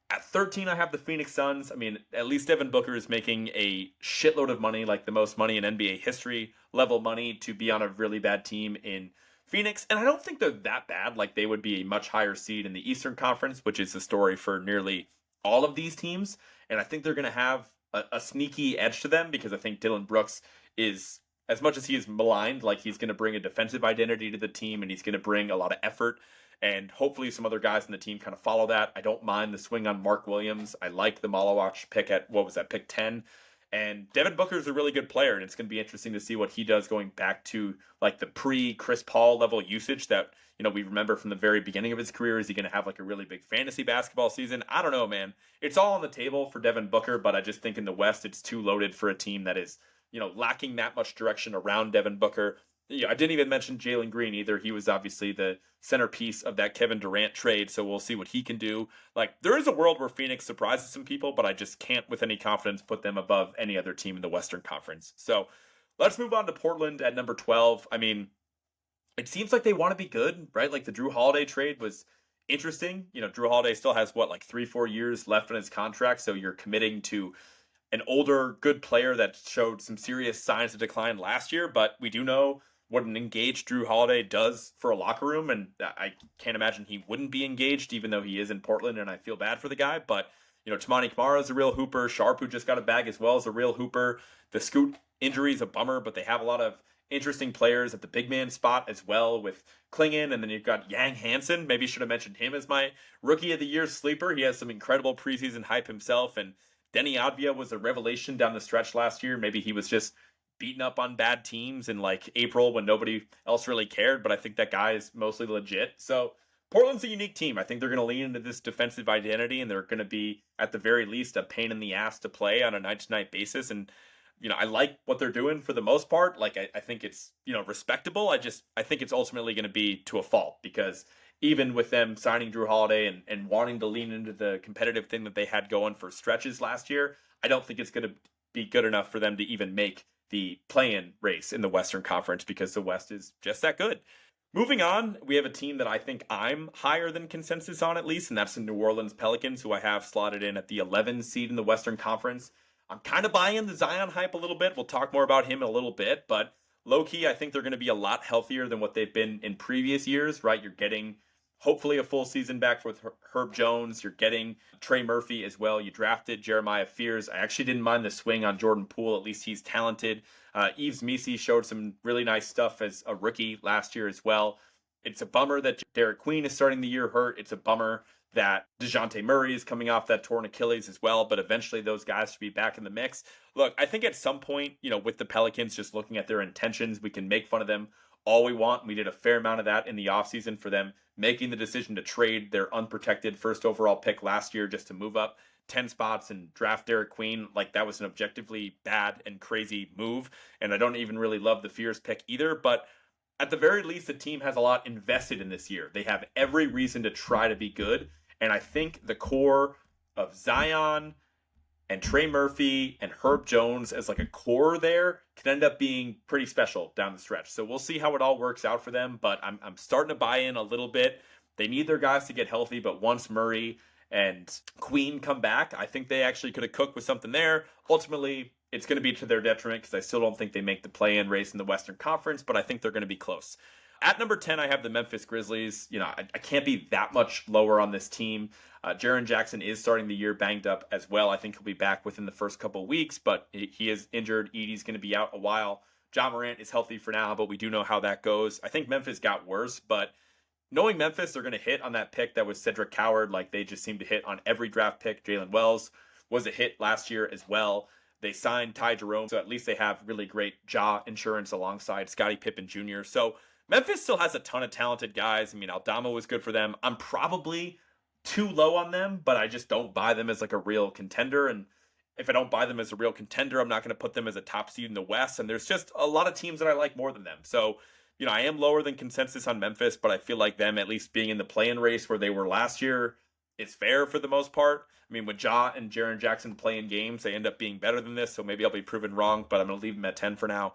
At 13, I have the Phoenix Suns. I mean, at least Devin Booker is making a shitload of money, like the most money in NBA history level money, to be on a really bad team in Phoenix. And I don't think they're that bad. Like, they would be a much higher seed in the Eastern Conference, which is the story for nearly all of these teams. And I think they're going to have a sneaky edge to them because I think Dylan Brooks is, as much as he is maligned, he's going to bring a defensive identity to the team, and he's going to bring a lot of effort. And hopefully some other guys in the team kind of follow that. I don't mind the swing on Mark Williams. I like the Malawach pick at, pick 10. And Devin Booker is a really good player, and it's going to be interesting to see what he does going back to the pre-Chris Paul level usage that, we remember from the very beginning of his career. Is he going to have a really big fantasy basketball season? I don't know, man. It's all on the table for Devin Booker, but I just think in the West it's too loaded for a team that is, lacking that much direction around Devin Booker. I didn't even mention Jalen Green either. He was obviously the centerpiece of that Kevin Durant trade, so we'll see what he can do. There is a world where Phoenix surprises some people, but I just can't with any confidence put them above any other team in the Western Conference. So let's move on to Portland at number 12. I mean, it seems like they want to be good, right? The Drew Holiday trade was interesting. Drew Holiday still has like 3-4 years left on his contract. So you're committing to an older, good player that showed some serious signs of decline last year. But we do know what an engaged Drew Holiday does for a locker room. And I can't imagine he wouldn't be engaged, even though he is in Portland. And I feel bad for the guy. But, Tamani Kamara is a real hooper. Sharp, who just got a bag as well, is a real hooper. The Scoot injury is a bummer, but they have a lot of interesting players at the big man spot as well with Klingon, and then you've got Yang Hansen. Maybe should have mentioned him as my rookie of the year sleeper. He has some incredible preseason hype himself, and Denny Advia was a revelation down the stretch last year. Maybe he was just beaten up on bad teams in like April when nobody else really cared, but I think that guy is mostly legit. So Portland's a unique team. I think they're going to lean into this defensive identity, and they're going to be, at the very least, a pain in the ass to play on a night-to-night basis. And I like what they're doing for the most part. Like, I think it's, respectable. I think it's ultimately going to be to a fault, because even with them signing Drew Holiday and wanting to lean into the competitive thing that they had going for stretches last year, I don't think it's going to be good enough for them to even make the play-in race in the Western Conference, because the West is just that good. Moving on, we have a team that I think I'm higher than consensus on, at least, and that's the New Orleans Pelicans, who I have slotted in at the 11 seed in the Western Conference. I'm kind of buying the Zion hype a little bit. We'll talk more about him in a little bit, but low-key, I think they're going to be a lot healthier than what they've been in previous years, right? You're getting, hopefully, a full season back with Herb Jones. You're getting Trey Murphy as well. You drafted Jeremiah Fears. I actually didn't mind the swing on Jordan Poole. At least he's talented. Yves Missi showed some really nice stuff as a rookie last year as well. It's a bummer that Derek Queen is starting the year hurt. It's a bummer that DeJounte Murray is coming off that torn Achilles as well, but eventually those guys should be back in the mix. Look, I think at some point, with the Pelicans, just looking at their intentions, we can make fun of them all we want. We did a fair amount of that in the offseason for them making the decision to trade their unprotected first overall pick last year just to move up 10 spots and draft Derek Queen. Like, that was an objectively bad and crazy move, and I don't even really love the Fears pick either, but at the very least, the team has a lot invested in this year. They have every reason to try to be good. And I think the core of Zion and Trey Murphy and Herb Jones as like a core there can end up being pretty special down the stretch. So we'll see how it all works out for them. But I'm starting to buy in a little bit. They need their guys to get healthy. But once Murray and Queen come back, I think they actually could have cooked with something there. Ultimately, it's going to be to their detriment, because I still don't think they make the play-in race in the Western Conference, but I think they're going to be close. At number 10, I have the Memphis Grizzlies. I can't be that much lower on this team. Jaren Jackson is starting the year banged up as well. I think he'll be back within the first couple of weeks, but he is injured. Edey's going to be out a while. John Morant is healthy for now, but we do know how that goes. I think Memphis got worse, but knowing Memphis, they're going to hit on that pick that was Cedric Coward. Like, they just seem to hit on every draft pick. Jalen Wells was a hit last year as well. They signed Ty Jerome, so at least they have really great jaw insurance alongside Scottie Pippen Jr. So Memphis still has a ton of talented guys. I mean, Aldama was good for them. I'm probably too low on them, but I just don't buy them as like a real contender. And if I don't buy them as a real contender, I'm not going to put them as a top seed in the West. And there's just a lot of teams that I like more than them. So, I am lower than consensus on Memphis, but I feel like them at least being in the play-in race where they were last year is fair for the most part. I mean, with Ja and Jaren Jackson playing games, they end up being better than this. So maybe I'll be proven wrong, but I'm going to leave them at 10 for now.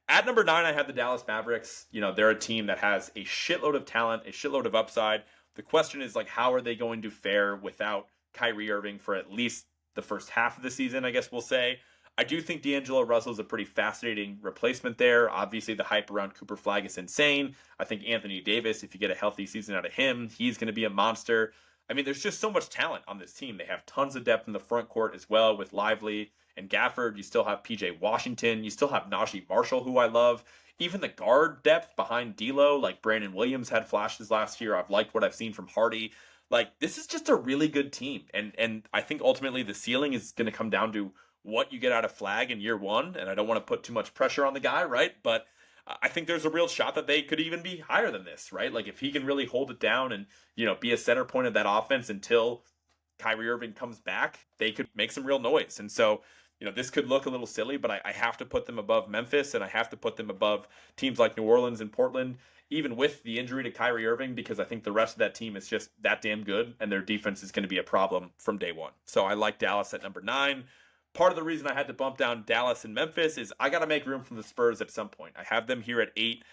At number 9, I have the Dallas Mavericks. They're a team that has a shitload of talent, a shitload of upside. The question is, like, how are they going to fare without Kyrie Irving for at least the first half of the season, I guess we'll say. I do think D'Angelo Russell is a pretty fascinating replacement there. Obviously, the hype around Cooper Flag is insane. I think Anthony Davis, if you get a healthy season out of him, he's going to be a monster. I mean, there's just so much talent on this team. They have tons of depth in the front court as well with Lively and Gafford. You still have PJ Washington. You still have Najee Marshall, who I love. Even the guard depth behind D'Lo, like Brandon Williams had flashes last year. I've liked what I've seen from Hardy. Like, this is just a really good team. And I think ultimately the ceiling is going to come down to what you get out of Flag in year one. And I don't want to put too much pressure on the guy, right? But I think there's a real shot that they could even be higher than this, right? Like, if he can really hold it down and, be a center point of that offense until Kyrie Irving comes back, they could make some real noise. And so, this could look a little silly, but I have to put them above Memphis, and I have to put them above teams like New Orleans and Portland, even with the injury to Kyrie Irving, because I think the rest of that team is just that damn good, and their defense is going to be a problem from day one. So I like Dallas at number 9. Part of the reason I had to bump down Dallas and Memphis is I got to make room for the Spurs at some point. I have them here at 8.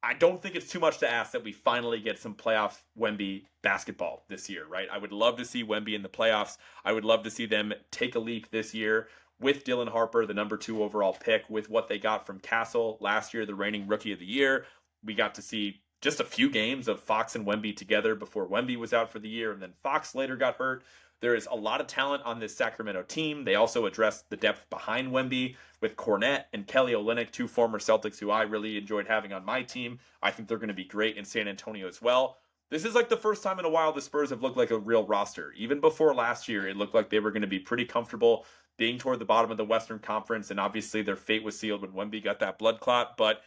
I don't think it's too much to ask that we finally get some playoff Wemby basketball this year, right? I would love to see Wemby in the playoffs. I would love to see them take a leap this year with Dylan Harper, the number 2 overall pick, with what they got from Castle last year, the reigning rookie of the year. We got to see just a few games of Fox and Wemby together before Wemby was out for the year, and then Fox later got hurt. There is a lot of talent on this Sacramento team. They also addressed the depth behind Wemby with Cornette and Kelly Olynyk, 2 former Celtics who I really enjoyed having on my team. I think they're going to be great in San Antonio as well. This is like the first time in a while the Spurs have looked like a real roster. Even before last year, it looked like they were going to be pretty comfortable being toward the bottom of the Western Conference, and obviously their fate was sealed when Wemby got that blood clot, but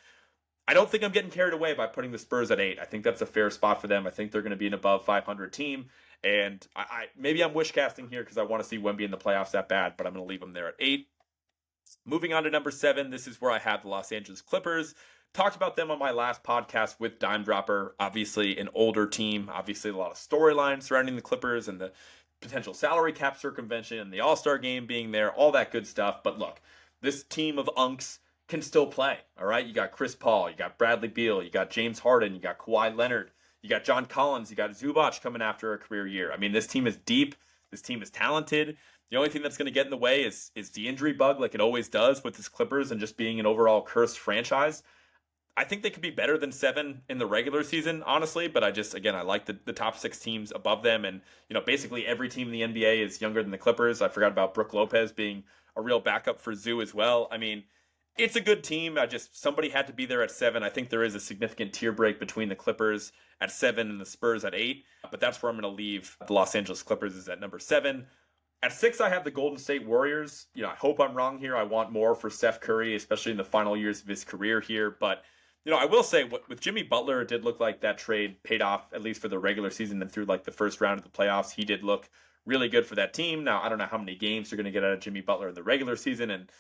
I don't think I'm getting carried away by putting the Spurs at 8. I think that's a fair spot for them. I think they're going to be an above 500 team. And I maybe I'm wish casting here because I want to see Wemby in the playoffs that bad, but I'm going to leave them there at 8. Moving on to number 7, this is where I have the Los Angeles Clippers. Talked about them on my last podcast with Dime Dropper. Obviously an older team. Obviously a lot of storylines surrounding the Clippers and the potential salary cap circumvention and the All-Star game being there, all that good stuff. But look, this team of unks can still play, all right? You got Chris Paul, you got Bradley Beal, you got James Harden, you got Kawhi Leonard, you got John Collins, you got Zubac coming after a career year. I mean, this team is deep. This team is talented. The only thing that's going to get in the way is the injury bug, like it always does with this Clippers and just being an overall cursed franchise. I think they could be better than 7 in the regular season, honestly, but I like the top 6 teams above them. And, basically every team in the NBA is younger than the Clippers. I forgot about Brook Lopez being a real backup for Zoo as well. I mean, it's a good team. Somebody had to be there at 7. I think there is a significant tier break between the Clippers at 7 and the Spurs at 8, but that's where I'm going to leave the Los Angeles Clippers is at number 7. At 6, I have the Golden State Warriors. I hope I'm wrong here. I want more for Steph Curry, especially in the final years of his career here. But, I will say with Jimmy Butler, it did look like that trade paid off, at least for the regular season and through like the first round of the playoffs. He did look really good for that team. Now, I don't know how many games they're going to get out of Jimmy Butler in the regular season. And,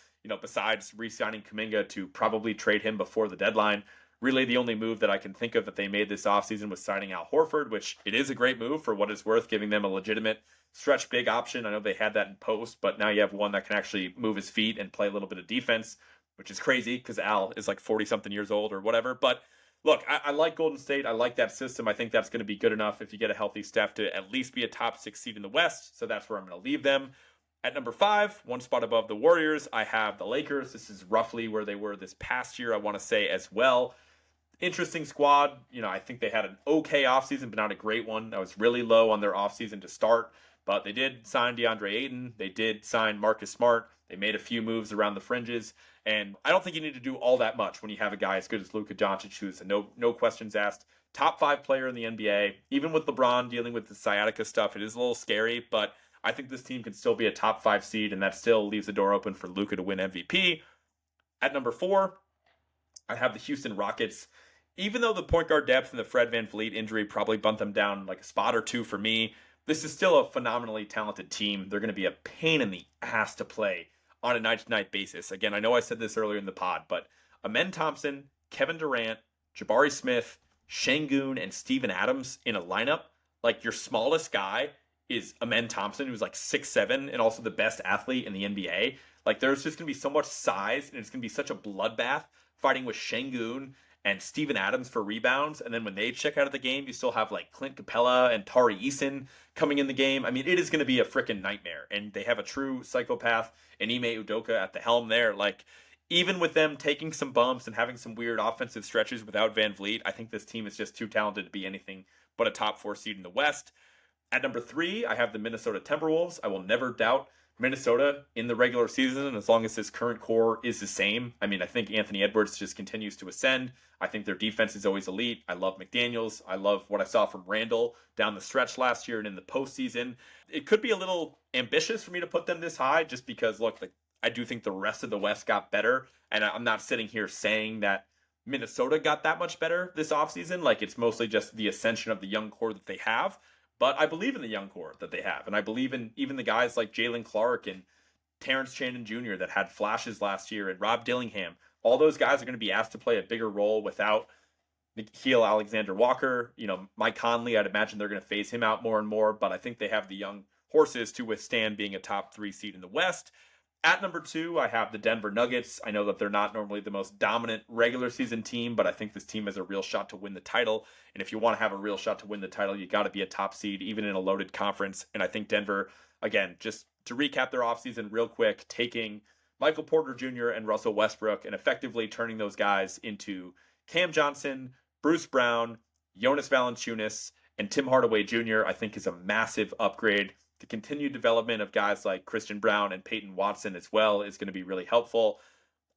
besides re-signing Kuminga to probably trade him before the deadline, really the only move that I can think of that they made this offseason was signing Al Horford, which it is a great move for what it's worth, giving them a legitimate stretch big option. I know they had that in post, but now you have one that can actually move his feet and play a little bit of defense, which is crazy because Al is like 40-something years old or whatever. But look, I like Golden State. I like that system. I think that's going to be good enough if you get a healthy Steph to at least be a top 6 seed in the West. So that's where I'm going to leave them. At number 5, one spot above the Warriors, I have the Lakers. This is roughly where they were this past year, I want to say as well. Interesting squad. I think they had an okay offseason, but not a great one. That was really low on their offseason to start. But they did sign DeAndre Ayton. They did sign Marcus Smart. They made a few moves around the fringes. And I don't think you need to do all that much when you have a guy as good as Luka Doncic, who's a no questions asked top 5 player in the NBA. Even with LeBron dealing with the sciatica stuff, it is a little scary, but I think this team can still be a top 5 seed, and that still leaves the door open for Luka to win MVP. At number 4, I have the Houston Rockets. Even though the point guard depth and the Fred VanVleet injury probably bumped them down like a spot or 2 for me, this is still a phenomenally talented team. They're going to be a pain in the ass to play on a night-to-night basis. Again, I know I said this earlier in the pod, but Amen Thompson, Kevin Durant, Jabari Smith, Şengün, and Steven Adams in a lineup, like your smallest guy is Amen Thompson, who's like 6'7", and also the best athlete in the NBA. Like, there's just going to be so much size, and it's going to be such a bloodbath fighting with Şengün and Steven Adams for rebounds. And then when they check out of the game, you still have like Clint Capella and Tari Eason coming in the game. I mean, it is going to be a freaking nightmare. And they have a true psychopath in Ime Udoka at the helm there. Like, even with them taking some bumps and having some weird offensive stretches without VanVleet, I think this team is just too talented to be anything but a top 4 seed in the West. At number 3, I have the Minnesota Timberwolves. I will never doubt Minnesota in the regular season, and as long as this current core is the same. I mean, I think Anthony Edwards just continues to ascend. I think their defense is always elite. I love McDaniels. I love what I saw from Randall down the stretch last year and in the postseason. It could be a little ambitious for me to put them this high just because, look, I do think the rest of the West got better, and I'm not sitting here saying that Minnesota got that much better this offseason. Like, it's mostly just the ascension of the young core that they have. But I believe in the young core that they have. And I believe in even the guys like Jalen Clark and Terrence Shannon Jr. that had flashes last year and Rob Dillingham. All those guys are going to be asked to play a bigger role without Nickeil Alexander-Walker. Mike Conley, I'd imagine they're going to phase him out more and more. But I think they have the young horses to withstand being a top 3 seed in the West. At number 2, I have the Denver Nuggets. I know that they're not normally the most dominant regular season team, but I think this team has a real shot to win the title. And if you want to have a real shot to win the title, you got to be a top seed, even in a loaded conference. And I think Denver, again, just to recap their offseason real quick, taking Michael Porter Jr. and Russell Westbrook and effectively turning those guys into Cam Johnson, Bruce Brown, Jonas Valanciunas, and Tim Hardaway Jr., I think is a massive upgrade. The continued development of guys like Christian Brown and Peyton Watson as well is going to be really helpful.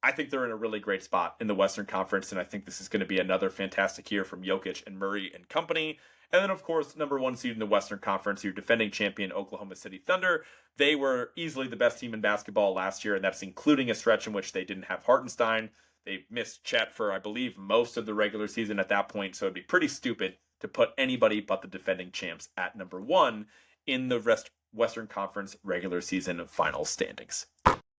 I think they're in a really great spot in the Western Conference, and I think this is going to be another fantastic year from Jokic and Murray and company. And then, of course, number 1 seed in the Western Conference, your defending champion Oklahoma City Thunder. They were easily the best team in basketball last year, and that's including a stretch in which they didn't have Hartenstein. They missed Chet for, I believe, most of the regular season at that point, so it'd be pretty stupid to put anybody but the defending champs at number 1 in the Western Conference regular season final standings.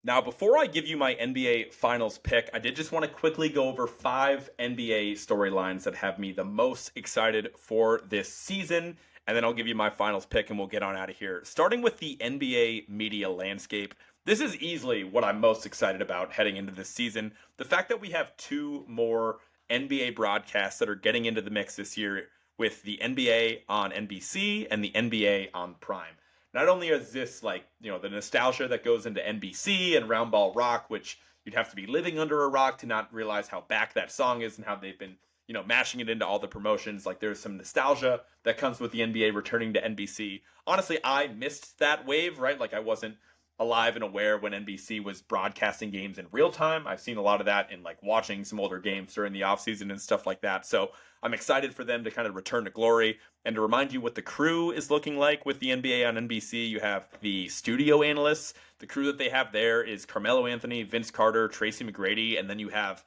Now, before I give you my NBA Finals pick, I did just want to quickly go over 5 NBA storylines that have me the most excited for this season, and then I'll give you my Finals pick and we'll get on out of here. Starting with the NBA media landscape, this is easily what I'm most excited about heading into this season. The fact that we have 2 more NBA broadcasts that are getting into the mix this year with the NBA on NBC and the NBA on Prime. Not only is this the nostalgia that goes into NBC and Round Ball Rock, which you'd have to be living under a rock to not realize how back that song is and how they've been, mashing it into all the promotions. Like, there's some nostalgia that comes with the NBA returning to NBC. Honestly, I missed that wave, right? Like, I wasn't alive and aware when NBC was broadcasting games in real time. I've seen a lot of that in watching some older games during the offseason and stuff like that. So I'm excited for them to kind of return to glory. And to remind you what the crew is looking like with the NBA on NBC, you have the studio analysts. The crew that they have there is Carmelo Anthony, Vince Carter, Tracy McGrady, and then you have,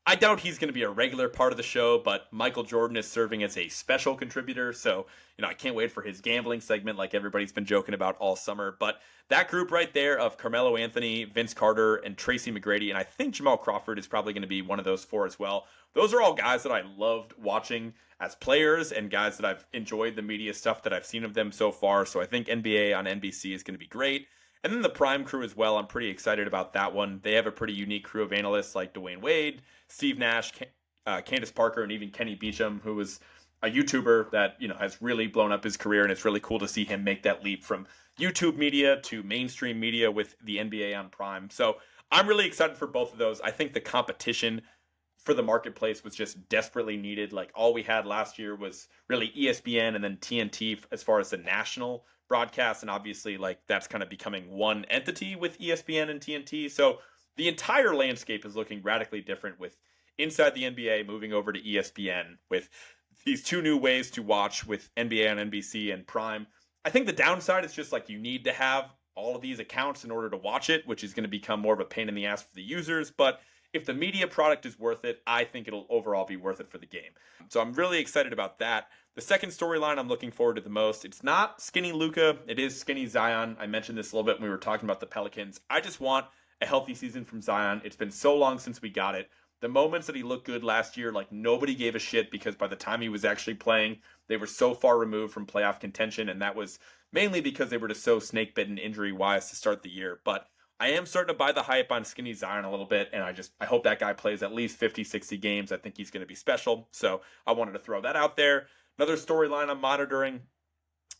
I doubt he's going to be a regular part of the show, but Michael Jordan is serving as a special contributor. So, I can't wait for his gambling segment like everybody's been joking about all summer. But that group right there of Carmelo Anthony, Vince Carter, and Tracy McGrady, and I think Jamal Crawford is probably going to be one of those 4 as well. Those are all guys that I loved watching as players and guys that I've enjoyed the media stuff that I've seen of them so far. So I think NBA on NBC is going to be great. And then the Prime crew as well. I'm pretty excited about that one. They have a pretty unique crew of analysts like Dwayne Wade, Steve Nash, Candace Parker, and even Kenny Beecham, who was a YouTuber that, has really blown up his career. And it's really cool to see him make that leap from YouTube media to mainstream media with the NBA on Prime. So I'm really excited for both of those. I think the competition for the marketplace was just desperately needed. Like, all we had last year was really ESPN and then TNT as far as the national broadcast, and obviously that's kind of becoming one entity with ESPN and TNT. So the entire landscape is looking radically different with inside the NBA moving over to ESPN with these 2 new ways to watch with NBA on NBC and Prime. I think the downside is just you need to have all of these accounts in order to watch it, which is going to become more of a pain in the ass for the users. But if the media product is worth it, I think it'll overall be worth it for the game. So I'm really excited about that. The second storyline I'm looking forward to the most, it's not skinny Luka, it is skinny Zion. I mentioned this a little bit when we were talking about the Pelicans. I just want a healthy season from Zion. It's been so long since we got it. The moments that he looked good last year, nobody gave a shit because by the time he was actually playing, they were so far removed from playoff contention, and that was mainly because they were just so snake-bitten injury-wise to start the year. But I am starting to buy the hype on skinny Zion a little bit, and I hope that guy plays at least 50, 60 games. I think he's going to be special, so I wanted to throw that out there. Another storyline I'm monitoring,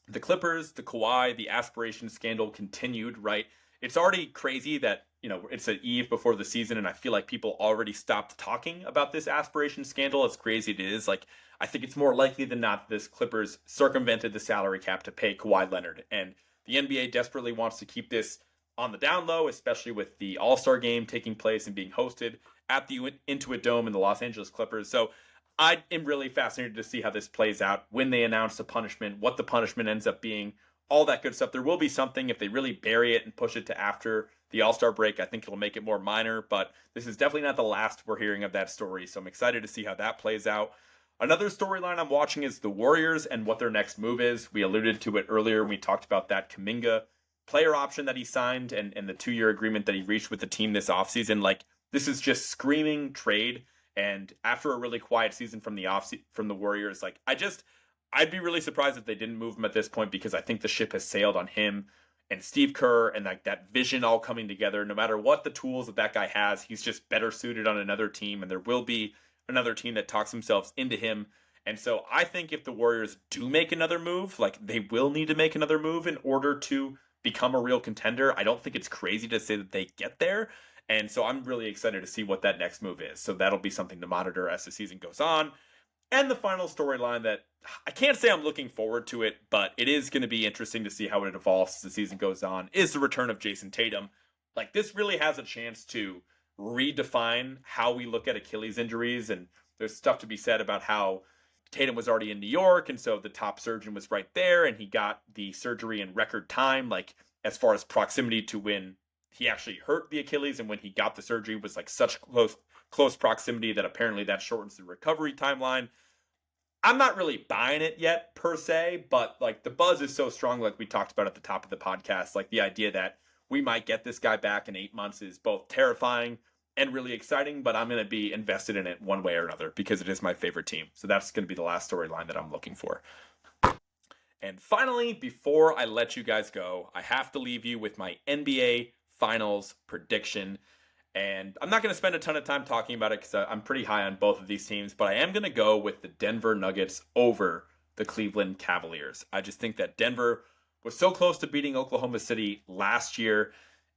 the Clippers, the Kawhi, the aspiration scandal continued, right? It's already crazy that, it's an eve before the season, and I feel like people already stopped talking about this aspiration scandal. As crazy it is, I think it's more likely than not this Clippers circumvented the salary cap to pay Kawhi Leonard, and the NBA desperately wants to keep this on the down low, especially with the All-Star game taking place and being hosted at the Intuit Dome in the Los Angeles Clippers. So I am really fascinated to see how this plays out when they announce the punishment, what the punishment ends up being, all that good stuff. There will be something if they really bury it and push it to after the All-Star break. I think it'll make it more minor, but this is definitely not the last we're hearing of that story. So I'm excited to see how that plays out. Another storyline I'm watching is the Warriors and what their next move is. We alluded to it earlier when we talked about that Kuminga player option that he signed and the 2-year agreement that he reached with the team this offseason. This is just screaming trade. And after a really quiet season from the Warriors, I'd be really surprised if they didn't move him at this point, because I think the ship has sailed on him and Steve Kerr and like that vision all coming together. No matter what the tools that guy has, he's just better suited on another team, and there will be another team that talks themselves into him. And so I think if the Warriors do make another move, like they will need to make another move in order to become a real contender. I don't think it's crazy to say that they get there. And so I'm really excited to see what that next move is. So that'll be something to monitor as the season goes on. And the final storyline that I can't say I'm looking forward to it, but it is going to be interesting to see how it evolves as the season goes on, is the return of Jason Tatum. Like, this really has a chance to redefine how we look at Achilles injuries. And there's stuff to be said about how Tatum was already in New York, and so the top surgeon was right there, and he got the surgery in record time, like as far as proximity to when he actually hurt the Achilles and when he got the surgery was like such close proximity that apparently that shortens the recovery timeline. I'm not really buying it yet per se, but like the buzz is so strong, like we talked about at the top of the podcast. Like the idea that we might get this guy back in 8 months is both terrifying and really exciting, but I'm going to be invested in it one way or another because it is my favorite team. So that's going to be the last storyline that I'm looking for. And finally, before I let you guys go, I have to leave you with my NBA Finals prediction. And I'm not going to spend a ton of time talking about it because I'm pretty high on both of these teams, but I am going to go with the Denver Nuggets over the Cleveland Cavaliers. I just think that Denver was so close to beating Oklahoma City last year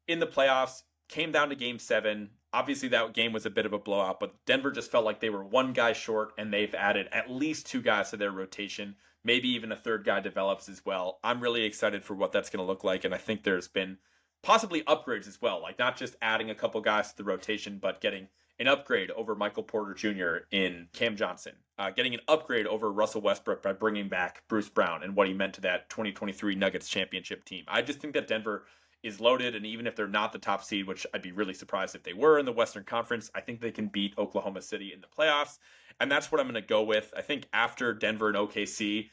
in the playoffs, came down to game 7. Obviously, that game was a bit of a blowout, but Denver just felt like they were one guy short, and they've added at least 2 guys to their rotation. Maybe even a third guy develops as well. I'm really excited for what that's going to look like, and I think there's been possibly upgrades as well, like not just adding a couple guys to the rotation, but getting an upgrade over Michael Porter Jr. in Cam Johnson, getting an upgrade over Russell Westbrook by bringing back Bruce Brown and what he meant to that 2023 Nuggets championship team. I just think that Denver is loaded, and even if they're not the top seed, which I'd be really surprised if they were in the Western Conference, I think they can beat Oklahoma City in the playoffs, and that's what I'm going to go with. I think after Denver and OKC,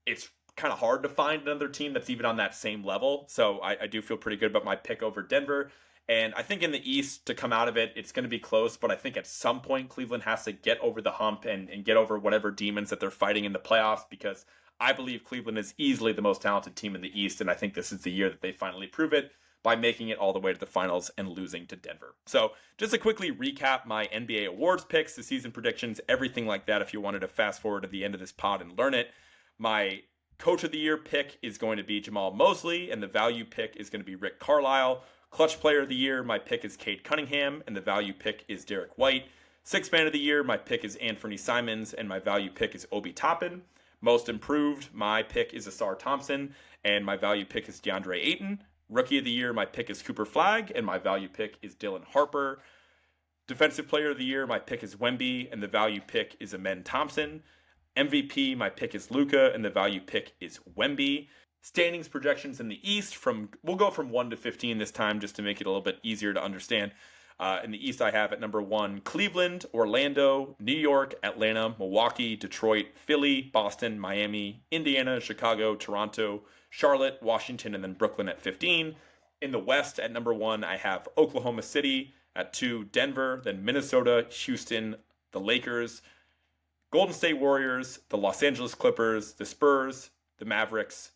it's kind of hard to find another team that's even on that same level, so I do feel pretty good about my pick over Denver. And I think in the East, to come out of it, it's going to be close, but I think at some point Cleveland has to get over the hump and get over whatever demons that they're fighting in the playoffs, because I believe Cleveland is easily the most talented team in the East, and I think this is the year that they finally prove it by making it all the way to the finals and losing to Denver. So just to quickly recap my NBA awards picks, the season predictions, everything like that, if you wanted to fast forward to the end of this pod and learn it. My Coach of the Year pick is going to be Jamal Mosley, and the value pick is going to be Rick Carlisle. Clutch Player of the Year, my pick is Cade Cunningham, and the value pick is Derek White. Sixth Man of the Year, my pick is Anthony Simons, and my value pick is Obi Toppin. Most Improved, my pick is Asar Thompson, and my value pick is DeAndre Ayton. Rookie of the Year, my pick is Cooper Flagg, and my value pick is Dylan Harper. Defensive Player of the Year, my pick is Wemby, and the value pick is Amen Thompson. MVP, my pick is Luka, and the value pick is Wemby. Standings projections in the East, we'll go from 1 to 15 this time just to make it a little bit easier to understand. In the East, I have at number 1, Cleveland, Orlando, New York, Atlanta, Milwaukee, Detroit, Philly, Boston, Miami, Indiana, Chicago, Toronto, Charlotte, Washington, and then Brooklyn at 15. In the West, at number 1, I have Oklahoma City. At 2, Denver, then Minnesota, Houston, the Lakers, Golden State Warriors, the Los Angeles Clippers, the Spurs, the Mavericks,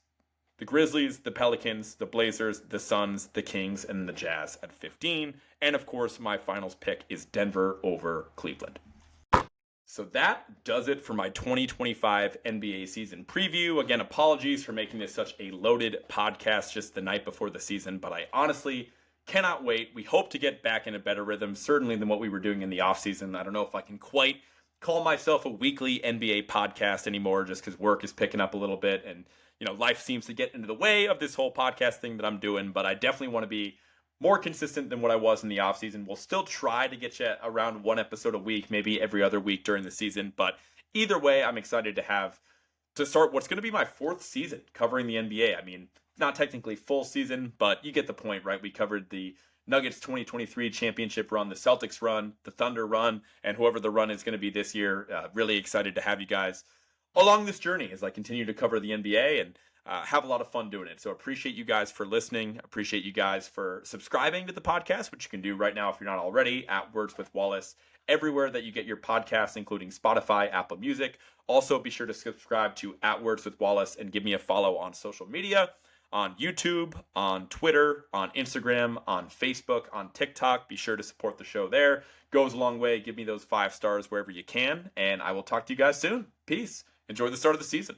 the Grizzlies, the Pelicans, the Blazers, the Suns, the Kings, and the Jazz at 15. And of course, my finals pick is Denver over Cleveland. So that does it for my 2025 NBA season preview. Again, apologies for making this such a loaded podcast just the night before the season, but I honestly cannot wait. We hope to get back in a better rhythm, certainly than what we were doing in the offseason. I don't know if I can quite call myself a weekly NBA podcast anymore just because work is picking up a little bit and life seems to get into the way of this whole podcast thing that I'm doing, but I definitely want to be more consistent than what I was in the offseason. We'll still try to get you around 1 episode a week, maybe every other week during the season, but either way, I'm excited to start what's going to be my 4th season covering the NBA. I mean, not technically full season, but you get the point, right? We covered the Nuggets 2023 championship run, the Celtics run, the Thunder run, and whoever the run is going to be this year. Really excited to have you guys along this journey as I continue to cover the NBA and have a lot of fun doing it. So appreciate you guys for listening. Appreciate you guys for subscribing to the podcast, which you can do right now if you're not already at Words with Wallace, everywhere that you get your podcasts, including Spotify, Apple Music. Also, be sure to subscribe to at Words with Wallace and give me a follow on social media. on YouTube, on Twitter, on Instagram, on Facebook, on TikTok. Be sure to support the show there. Goes a long way. Give me those 5 stars wherever you can, and I will talk to you guys soon. Peace. Enjoy the start of the season.